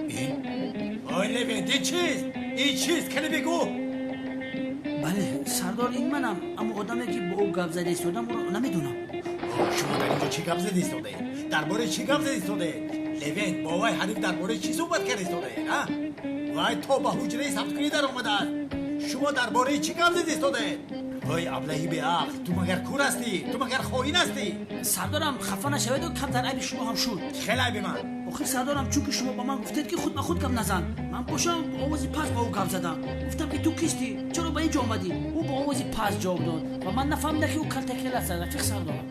این؟ آی لوین این چیست؟ کنی بگو. بله سردار این منم اما آدمی که با او گپ زده ایستادم رو نمیدونم. شما در اینجا چی گپ زده ایستاده؟ درباره چی گپ زده ایستاده؟ لوین با وای حریف درباره چی صحبت کرده ایستاده؟ وای تو با حجره ثبت کنی در اومده است. شما درباره چی گپ زده ایستاده؟ وای ابلهی به عقل تو مگر کور هستی؟ تو مگر خائن هستی؟ سردارم خفه نشوید و کم در عیب شما هم شد. خیلی عیب من. آخه سردارم چون که شما با من گفتید که خود به خود گپ نزن. من پاشم با آوازی پس با او گپ زدم. گفتم که تو کیستی؟ چرا به اینجا اومدی؟ او با آوازی پس جواب داد و من نفهمیدم که او کالتاکیل است رفیق سردارم.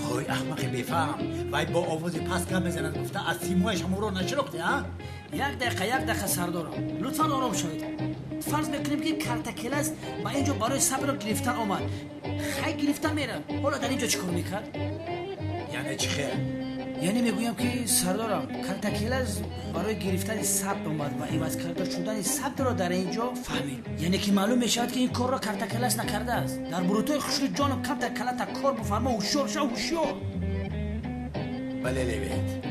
وای احمق بفهم. وای با آوازی پس گپ میزند گفته از سیمویش هم رو نشناختی ها؟ یک دقیقه سردارم لطفا آرام شوید. فرض میکنیم که کالتاکیل است و اینجا برای صبر رو گرفتن آمد. خیلی گرفتن میره. حالا در اینجا چیکار میکرد؟ یعنی چی خیر؟ یعنی میگویم که سردارم کالتاکیل است برای گرفتن ثبت اومد و عوض کرده شدن ثبت را در اینجا فهمید. یعنی که معلوم میشود که این کار را کالتاکیل است نکرده است. در بروتای خوشی جانم کم در کلت کار بفرما هوشیار. بله لوین.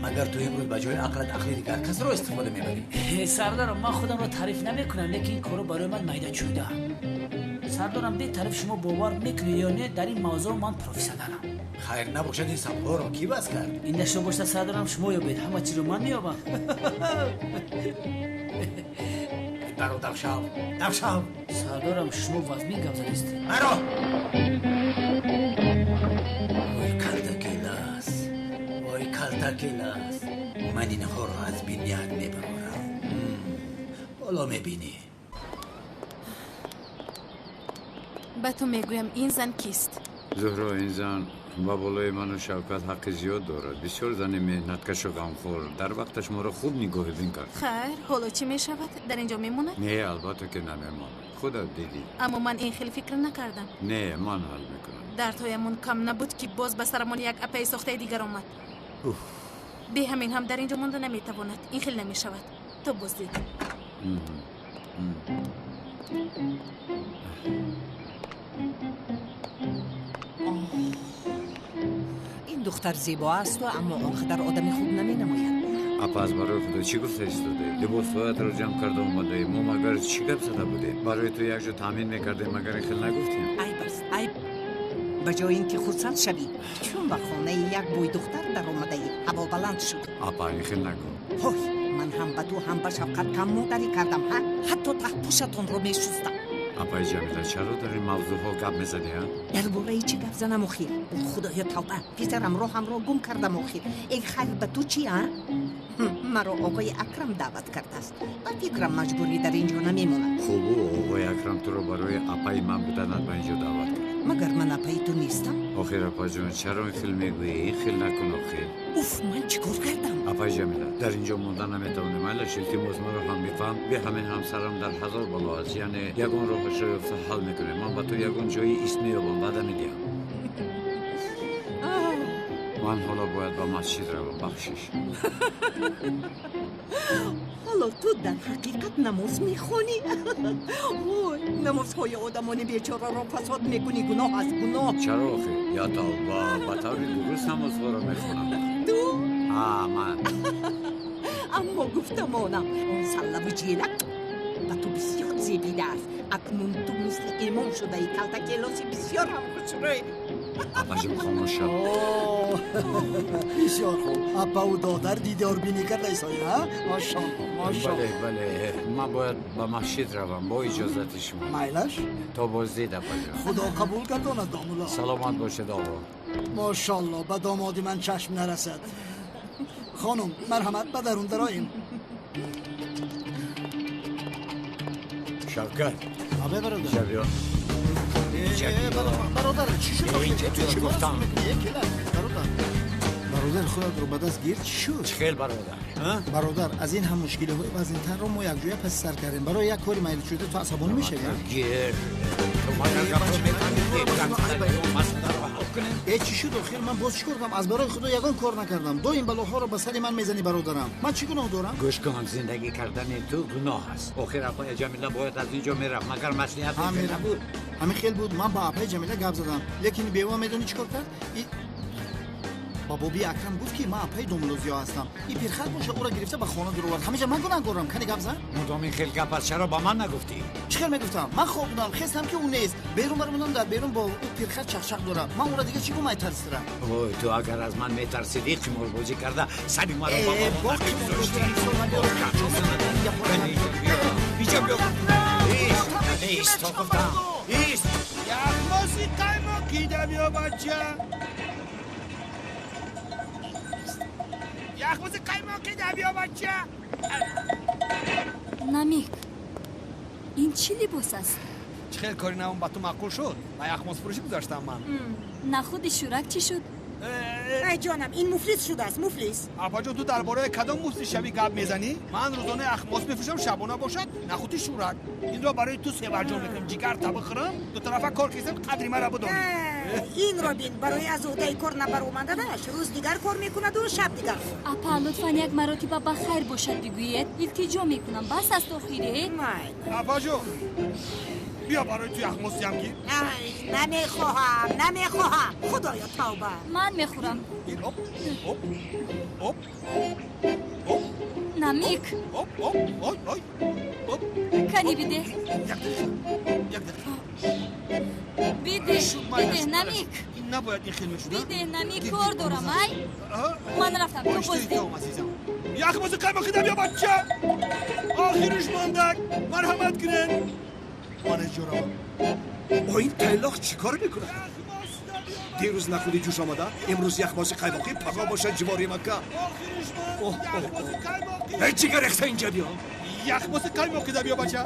مگر تو امروز به جای عقلت عقل دیگر کس رو استفاده میبری؟ سردارم من خودم رو تعریف نمیکنم لیکن این کارو برای من میده چوده. سردارم به طرف شما باور میکنید یا نه در این موضوع من پروفسیونالم. خیر نباشد این سبها رو کی بس کرد؟ این نشه باشد سردارم شما یا بید همه چی رو من میابم. даро давшав сардорам шумо вазмин гап задист маро вой калтакелас ман инҳоро аз бинияд мебарорам ҳоло мебинӣ ба ту мегӯям ин зан кист зуҳро ин зан ба болои ману шавкат ҳаққи зиёд дорад бисёр зани меҳнаткашу ғамхор дар вақташ моро хуб нигоҳубин кард хайр ҳоло чӣ мешавад дар ин ҷо мемонад не албатта ки намемонад худат дидӣ аммо ман ин хел фикр накардам не ман ҳал мекунам дардҳоямон кам набуд ки боз ба сарамон як апаи сохтаи дигар омад бе ҳамин ҳам дар ин ҷо монда наметавонад ин хел намешавад то боздид ин духтар зебо асту аммо он қадар одами хуб наменамояд апа аз барои худо чӣ гуфта истоде либосҳоятро ҷамъ карда омадаи мо магар чӣ гап зада будем барои ту як ҷо таъмин мекардем магар ин хел нагуфтем ай бас ай ба ҷои ин ки хурсанд шавӣ чун ба хонаи як бӯй духтар даромадаӣ ҳаво баланд шуд апа ин хел нагӯ ҳой ман ҳам ба ту ҳам ба шавқат каммодарӣ кардам ҳа ҳатто таҳпӯшатонро мешустам апаи ҷамила чаро дар ин мавзӯъҳо гап мезадиҳам дар бораи чӣ гап занам охир худоё тавба писарам роҳамро гум кардам охир эй хайр ба ту чӣ а маро оғои акрам даъват кардааст ба фикрам маҷбурӣ дар ин ҷо намемонам хубу оғои акрам туро барои апаи ман буданат ба ин ҷо даъват кард магар ман апаи ту нестам охир апаҷон чаро ин хел мегӯӣ ин хел накун охир уф ман чӣ кор кардам апаи ҷамила дар ин ҷо монда наметавонем айлаш илтимос маро ҳам мефаҳм бе ҳамин ҳамсарам дар ҳазор бало аст яъне ягон роҳашро ёфта ҳал мекунем ман ба ту ягон ҷои ист меёбам ваъда медиҳам ман ҳоло бояд ба масҷид равам бахшиш ҳоло ту дар ҳақиқат намоз мехонӣ ой намозҳои одамони бечораро фасод мекунӣ гуноҳ аст гуноҳ чаро охир я тавба ба таври дуруст намозҳоро мехонам ту ман аммо гуфтамонам он саллаву ҷелак ба ту бисёр зебидааст акнун ту мисли имом шудаи калтакелоси бисёр ҳам хушрӯй апаҷон хомӯш шав бисёр хуб апаву дохтар дидорбинӣ кардаисои машоалло бале ман бояд ба масҷид равам бо иҷозати шумо майлаш то боздид апаҷон худо қабул гардонад домула саломат бошед оғо машоалло ба домоди ман чашм нарасад хонум марҳамат ба дарун дароем шавкат абе бародар шавё бародар чӣ шуд гуфтам бародар худатро ба даст гир чӣ шуд чӣ хел бародар бародар аз ин ҳам мушкилиҳои вазнтарро мо якҷоя паси сар кардем барои як кори майлшуда ту асабонӣ мешавӣ гир чӣ шуд охир ман боз чӣ кор кардам аз барои худо ягон кор накардам доим балоҳоро ба сари ман мезанӣ бародарам ман чӣ гуноҳ дорам гӯш кун зиндагӣ кардани ту гуноҳ аст охир апаи ҷамила бояд аз ин ҷо мерафт магар маслиҳат набуд ҳамин хел буд ман ба апаи ҷамила гап задам лекин бева медонӣ чӣ кор кард ба боби акрам гуфт ки ман апаи домулозиё ҳастам и пирхат боша ӯро гирифта ба хона дуровард ҳамеҷа ман гунаҳгорам кани гап зад мудом ин хел гап аст чаро ба ман нагуфтӣ чӣ хел мегуфтам ман хоб будам хестам ки ӯ нест берун баромадам дар берун бо ӯ пирхат чахчах дорам ман ӯро дигар чӣ гум майтарсидам ой ту агар аз ман метарсидӣ қиморбозӣ карда сари маро яхмоси қаймоқӣ давё бача яхмоси қаймоқӣ давё бача намик ин чӣ либос аст чӣ хел кори навум ба ту маъқул шуд ба яхмосфурӯшӣ гузаштам ман на худи шӯрак чӣ шуд ай ҷонам ин муфлис шудааст муфлис апаҷон ту дар бораи кадом муфлисшавӣ гап мезанӣ ман рӯзона яхмос мефурӯшам шабона бошад нахуди шӯрак инро барои ту севарҷон мекунам ҷигар табихӯрам дутарафа кор кисам қадри мара будонӣ инро бин барои аз уҳдаи кор набаромаданаш рӯз дигар кор мекунаду шаб дигар апа лутфан як маротиба ба хайр бошад бигӯед илтиҷо мекунам бас аст охире апаҷон бия барои ту яхмос ям гир намехоҳам худоё тавба ман мехӯрам намик кани биде биде намик набояд ин хел мешуда биде намик кор дорам ай ман рафтам то боздед یخماز قایماقی دم یا بچه آخرش ماندک مرحمت کنن مانه جورا با این تایلاخ چی کار میکنه؟ دیروز نخودی جوش آمده امروز یخماز قایماقی پقا باشد جواری مکه ای چی گرخته اینجا بیا یخماز قایماقی دم یا بچه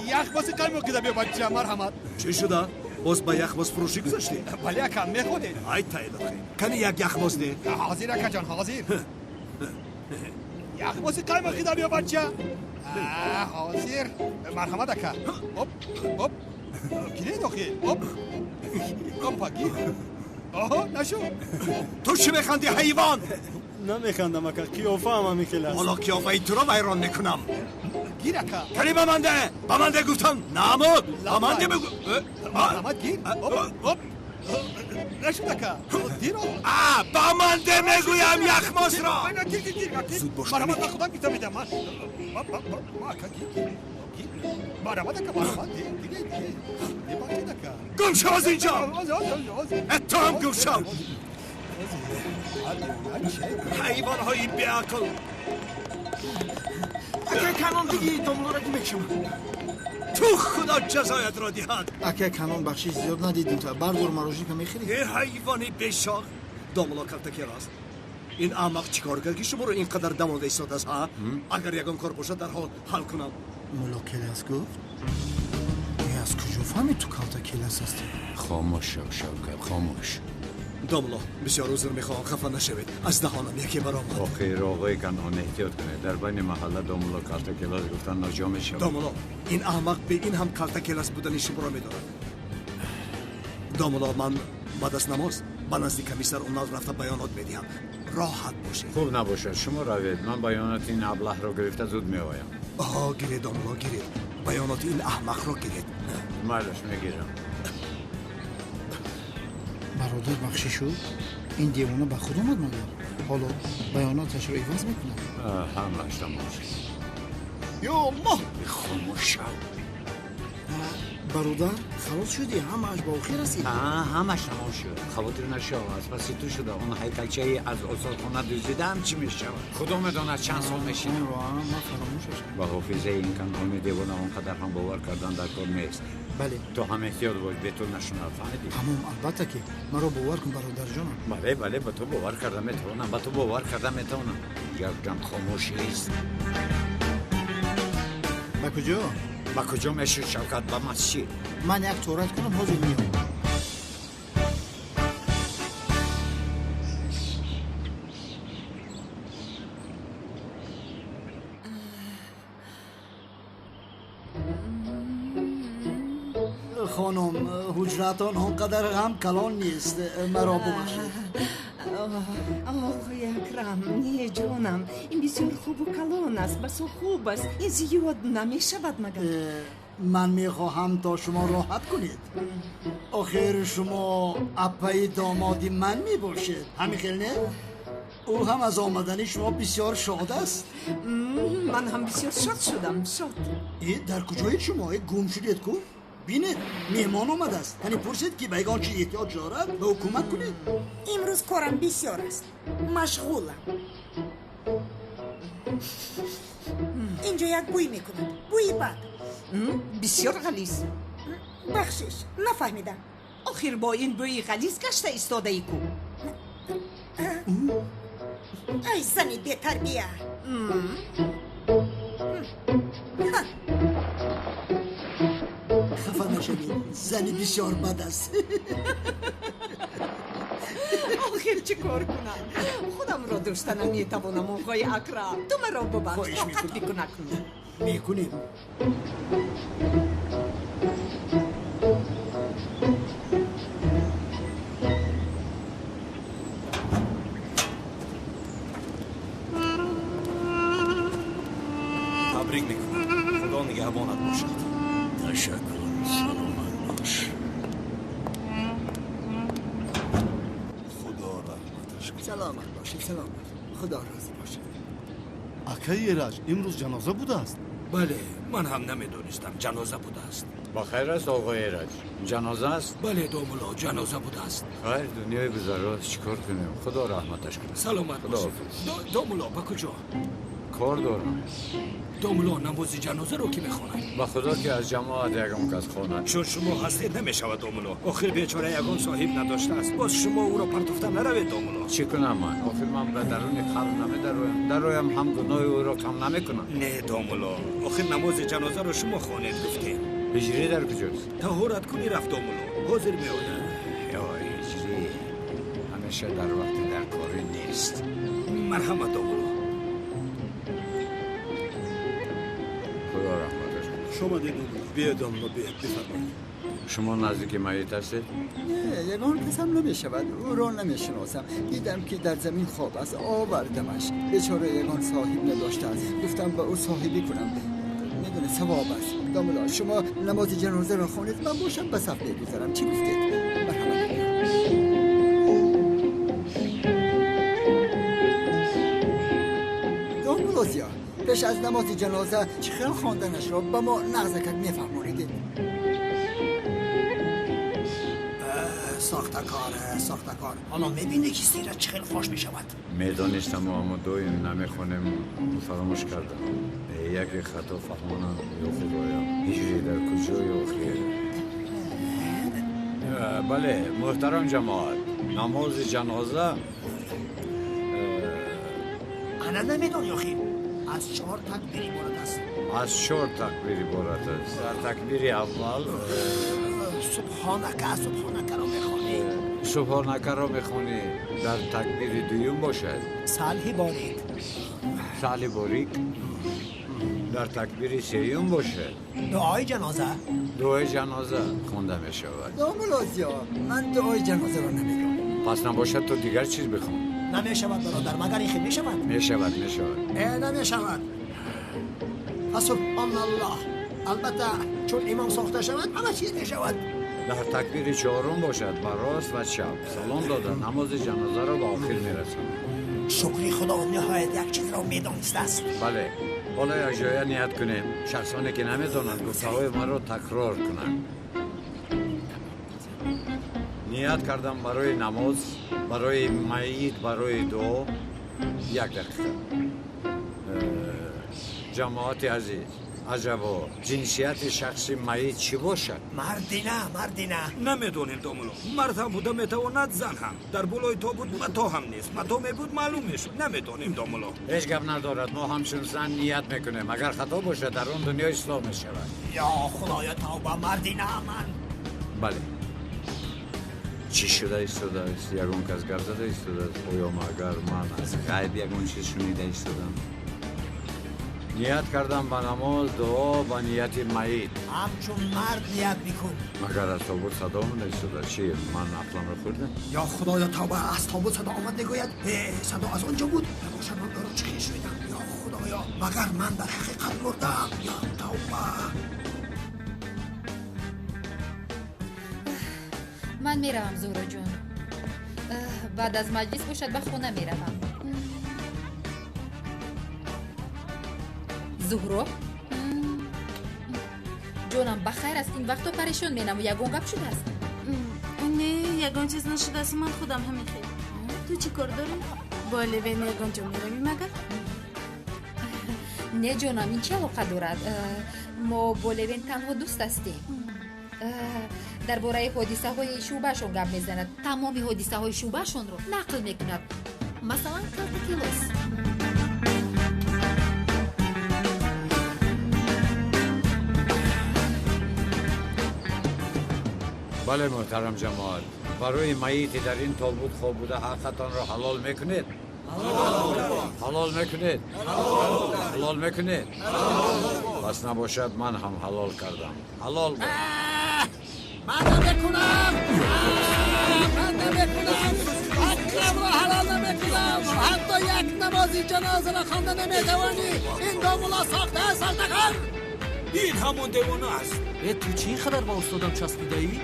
یخماز قایماقی دم یا بچه مرحمت چی شده؟ باز با یخماز فروشی گذاشتی؟ ولی کم میخوده ای تایلاخی کنی یک یخماز ده؟ حاضر اکا جان حاضر یخماز قایماقی دم یا بچه حاضر مرحمت اکا هپ گیره داخل هپ گیر آها نشو تو چی میخندی حیوان؟ نمیخندم اکا قیافه هم میخیل است حالا قیافه ای تو رو ویران میکنم گیر اکا کنی بمنده گفتم نمود بمنده بگو مرحمت گیر هپ نشو اکا دیرو بمنده میگویم یخماز را زود باش مرحمت خودم بیتا میدم من اکا گیر مرحمت اکا مرحمت دیگه گم شو از اینجا اتهام گم شو حیوان های بیعقل اکه کنون دیگه دملو را میکشم تو خدا جزایت را دهد اکه کنون بخشی زیاد ندیدیم تا بردار مروجی که میخیری یه حیوانی بیشاق داملا کلتکی راست این احمق چیکار کرد که شما رو اینقدر دمانده ایستاده است ها اگر یگان کار باشد در حال حل کنم مولا کلاس گفت ای از کجا فهمید تو کارتا کلاس هستی خاموش شو شوکت خاموش داملا بسیار عذر میخواهم خفه نشوید از دهانم یکی برآمد آخیر آقای کنان احتیاط کنه در بین محله داملا کارتا کلاس گفتن ناجا میشه داملا این احمق به این هم کارتا کلاس بودن شما را میدارد داملا من بعد از نماز با نزدیک کمیسر اونال رفته بیانات میدیم راحت باشه خوب نباشه شما روید من بیانات این ابله رو گرفته زود میآیم گیرید داملا گیرید بیانات این احمق رو گیرید مالش میگیرم برادر بخشی شد این دیوانه به خود اومد مگر حالا بیاناتش رو عوض میکنه همش تماش یا الله خاموش شو برادر خلاص شدی همش با خیر رسید همش تمام شد خاطر نشو از پس تو شده اون هیکلچه از استادخانه دزدیدم چی میشه خدا میدونه چند سال میشینه من فراموشش با حافظه این کانون دیوانه اونقدر هم باور کردن در کار نیست بله تو هم احتیاط باش به تو نشونه فهمیدی تمام البته که مرا باور کن برادر جانم بله به تو باور کردم میتونم به تو باور کردم میتونم یک جان خاموشی است با کجا با کجا میشه شوکت با مسجد من یک تورت کنم حاضر میام خانم حجرتان آنقدر هم کلان نیست مرا ببخشید آقای اکرم نه جانم این بسیار خوب و کلان است بس و خوب است این زیاد نمیشود مگر من میخواهم تا شما راحت کنید آخر شما اپای دامادی من میباشید همین خیلی نه؟ او هم از آمدن شما بسیار شاد است من هم بسیار شاد شدم شاد در کجای شما گم شدید کو؟ بینید مهمان آمده است یعنی پرسید که بیگان چی احتیاج دارد به حکومت کنید امروز کارم بسیار است مشغولم اینجا یک بوی میکنم بوی بد بسیار غلیظ بخشش نفهمیدم آخر با این بوی غلیظ گشته ایستاده ای کو ای زنی بی تربیه خفه نشوید زنی بسیار بد است آخر چه کار کنم خودم را داشته نمیتوانم آقای اکرم تو مرا ببخش فقط بکنم میکنیم تبریک میکنم خدا نگهبانت باشد تشکر سلامت باش خدا رحمتش کنه سلامت باشید سلامت خدا راضی باشه اکای ایرج امروز جنازه بوده است بله من هم نمیدونستم جنازه بوده است. با خیر است آقای ایرج؟ جنازه است؟ بله دوملا جنازه بوده است. خیر دنیای گذراست چیکار کنیم؟ خدا رحمتش کنه. سلامت باشید. دوملا به کجا؟ کار دارم. دوملا نماز جنازه رو کی میخونه؟ با خدا که از جماعت یکم کس خونه. چون شما هستید نمیشود دوملا. آخر بیچاره یگان صاحب نداشته است. باز شما او را پرتفته نروید دوملا. چی کنم من؟ آخر من به درون خلق نمیدرویم. درویم هم گناه او را کم نمیکنم. نه دوملا. آخر نماز جنازه رو شما خوانید گفتید. هجری در کجاست؟ طهارت کنی رفت دوملا. حاضر میآید. یا هجری همیشه در وقت در کاری نیست. مرحمت دوملا. خدا رحمتش کنه. شما دیدون بیا دوملا بیا بفرمایید. شما نزدیک میت هستید؟ نه یگان کسم نمیشود او را نمیشناسم. دیدم که در زمین خواب است آوردمش. بیچاره یگان صاحب نداشته است. گفتم به او صاحبی کنم. میدونه ثواب است. دوملا شما نماز جنازه را خوانید من باشم به صف بگذارم. چی گفتید؟ دوملا زیا پیش از نماز جنازه چخیل خواندنش را به ما نغزکت میفهمونید. ساخته کار حالا میبینه که سیرت چخیل خوش میشود. میدانستم اما دویم نمیخونیم فراموش کردم. یکی خطا فهمانم یا خدایم هجری در کجا یا خیر. بله محترم جماعت نماز جنازه انا نمیدونی آخی از 4 تکبیر عبارت است. از 4 تکبیر عبارت است. در تکبیر اول سبحانک رو میخوانی. سبحانک را میخونی. در تکبیر دویم باشد صالحی باریک. صالح باریک. در تکبیر سوم باشد دعای جنازه. دعای جنازه خونده میشود. دوملا زیا من دعای جنازه را نمیگم. پس نباشد تو دیگر چیز بخون. نمیشود برادر مگر این خیلی میشود. میشود نمیشود. سبحان الله. البته چون امام ساخته شود همه چیز میشود. در تکبیر 4 باشد و راست و چپ سلام دادن نماز جنازه را به آخر میرسند. شکری خدا نهایت یک چیز را میدانسته است. بله حالا یک جای نیت کنیم شخصانی که نمیدانند گفته های ما را تکرار کنند. نیت کردم برای نماز برای میت برای دعا 1 دقیقه. جماعت عزیز عجبا جنسیت شخصی میت چی باشد؟ مردی نه نمیدونیم دوملا. مرد هم بوده میتواند زن هم. در بالای تو بود متا هم نیست. متا میبود معلوم میشد. نمیدونیم دوملا. هیچ گپ ندارد. ما همچون زن نیت میکنیم اگر خطا باشه در اون دنیا اسلام میشود. یا خدایا توبه مردی نه من. بله چی شده ایستاده است؟ یگون کس گپ زده ایستاده است؟ پویام اگر من از غیب یگون چیز شنیده ایستادم. نیت کردم به نماز دعا و نیت میت. همچون مرد نیت میکن. مگر از تابوت صدا من ایستاده چی؟ من عقلم رو خوردم؟ یا خدایا توبه از تابوت صدا آمد میگوید صدا از آنجا بود. نباشد من دارم چه شدم. یا خدایا مگر من در حقیقت مردم. یا توبه. من میروم زهرا جون. بعد از مجلس باشد به خونه میروم. زهرا جونم بخیر است. این وقتا پریشان مینم و یگون گپ شده است. نه یگان چیز نشده است. من خودم همین خیلی. تو چی کار داری؟ با لبین یگان جون میروی مگر؟ نه جونم این چه علاقه دارد؟ ما با لبین تنها دوست هستیم. درباره حادثه های شوبهشون گپ میزند. تمام حادثه های شوبهشون رو نقل میکند. مثلا کارتکیلوس. بله محترم جماعت برای میتی در این تابوت خواب بوده حقتان را حلال میکنید؟ حلال میکنید؟ حلال میکنید؟ بس نباشد من هم حلال کردم. حلال بود. من نمیکنم. حقم را حلال نمیکنم. حتی یک نمازی جنازه را خوانده نمیتوانی. این دوملا ساخته سرتکن. این همون دیوانه است. تو چی خبر با استادم چسبیده ای؟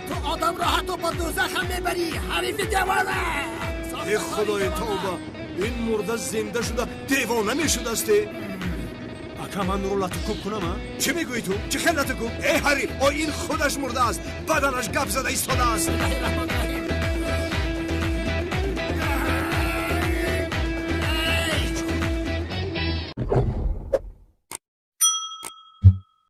تو آدم را حتی با دوزخ هم میبری. حریف دیوانه. ای خدای توبه این مرده زنده شده دیوانه میشده است. فکر من رو لطکوب کنم ها؟ چی میگویی تو؟ چه خیلی لطکوب؟ ای حریف، او این خودش مرده است، بدنش گپ زده ایستاده است.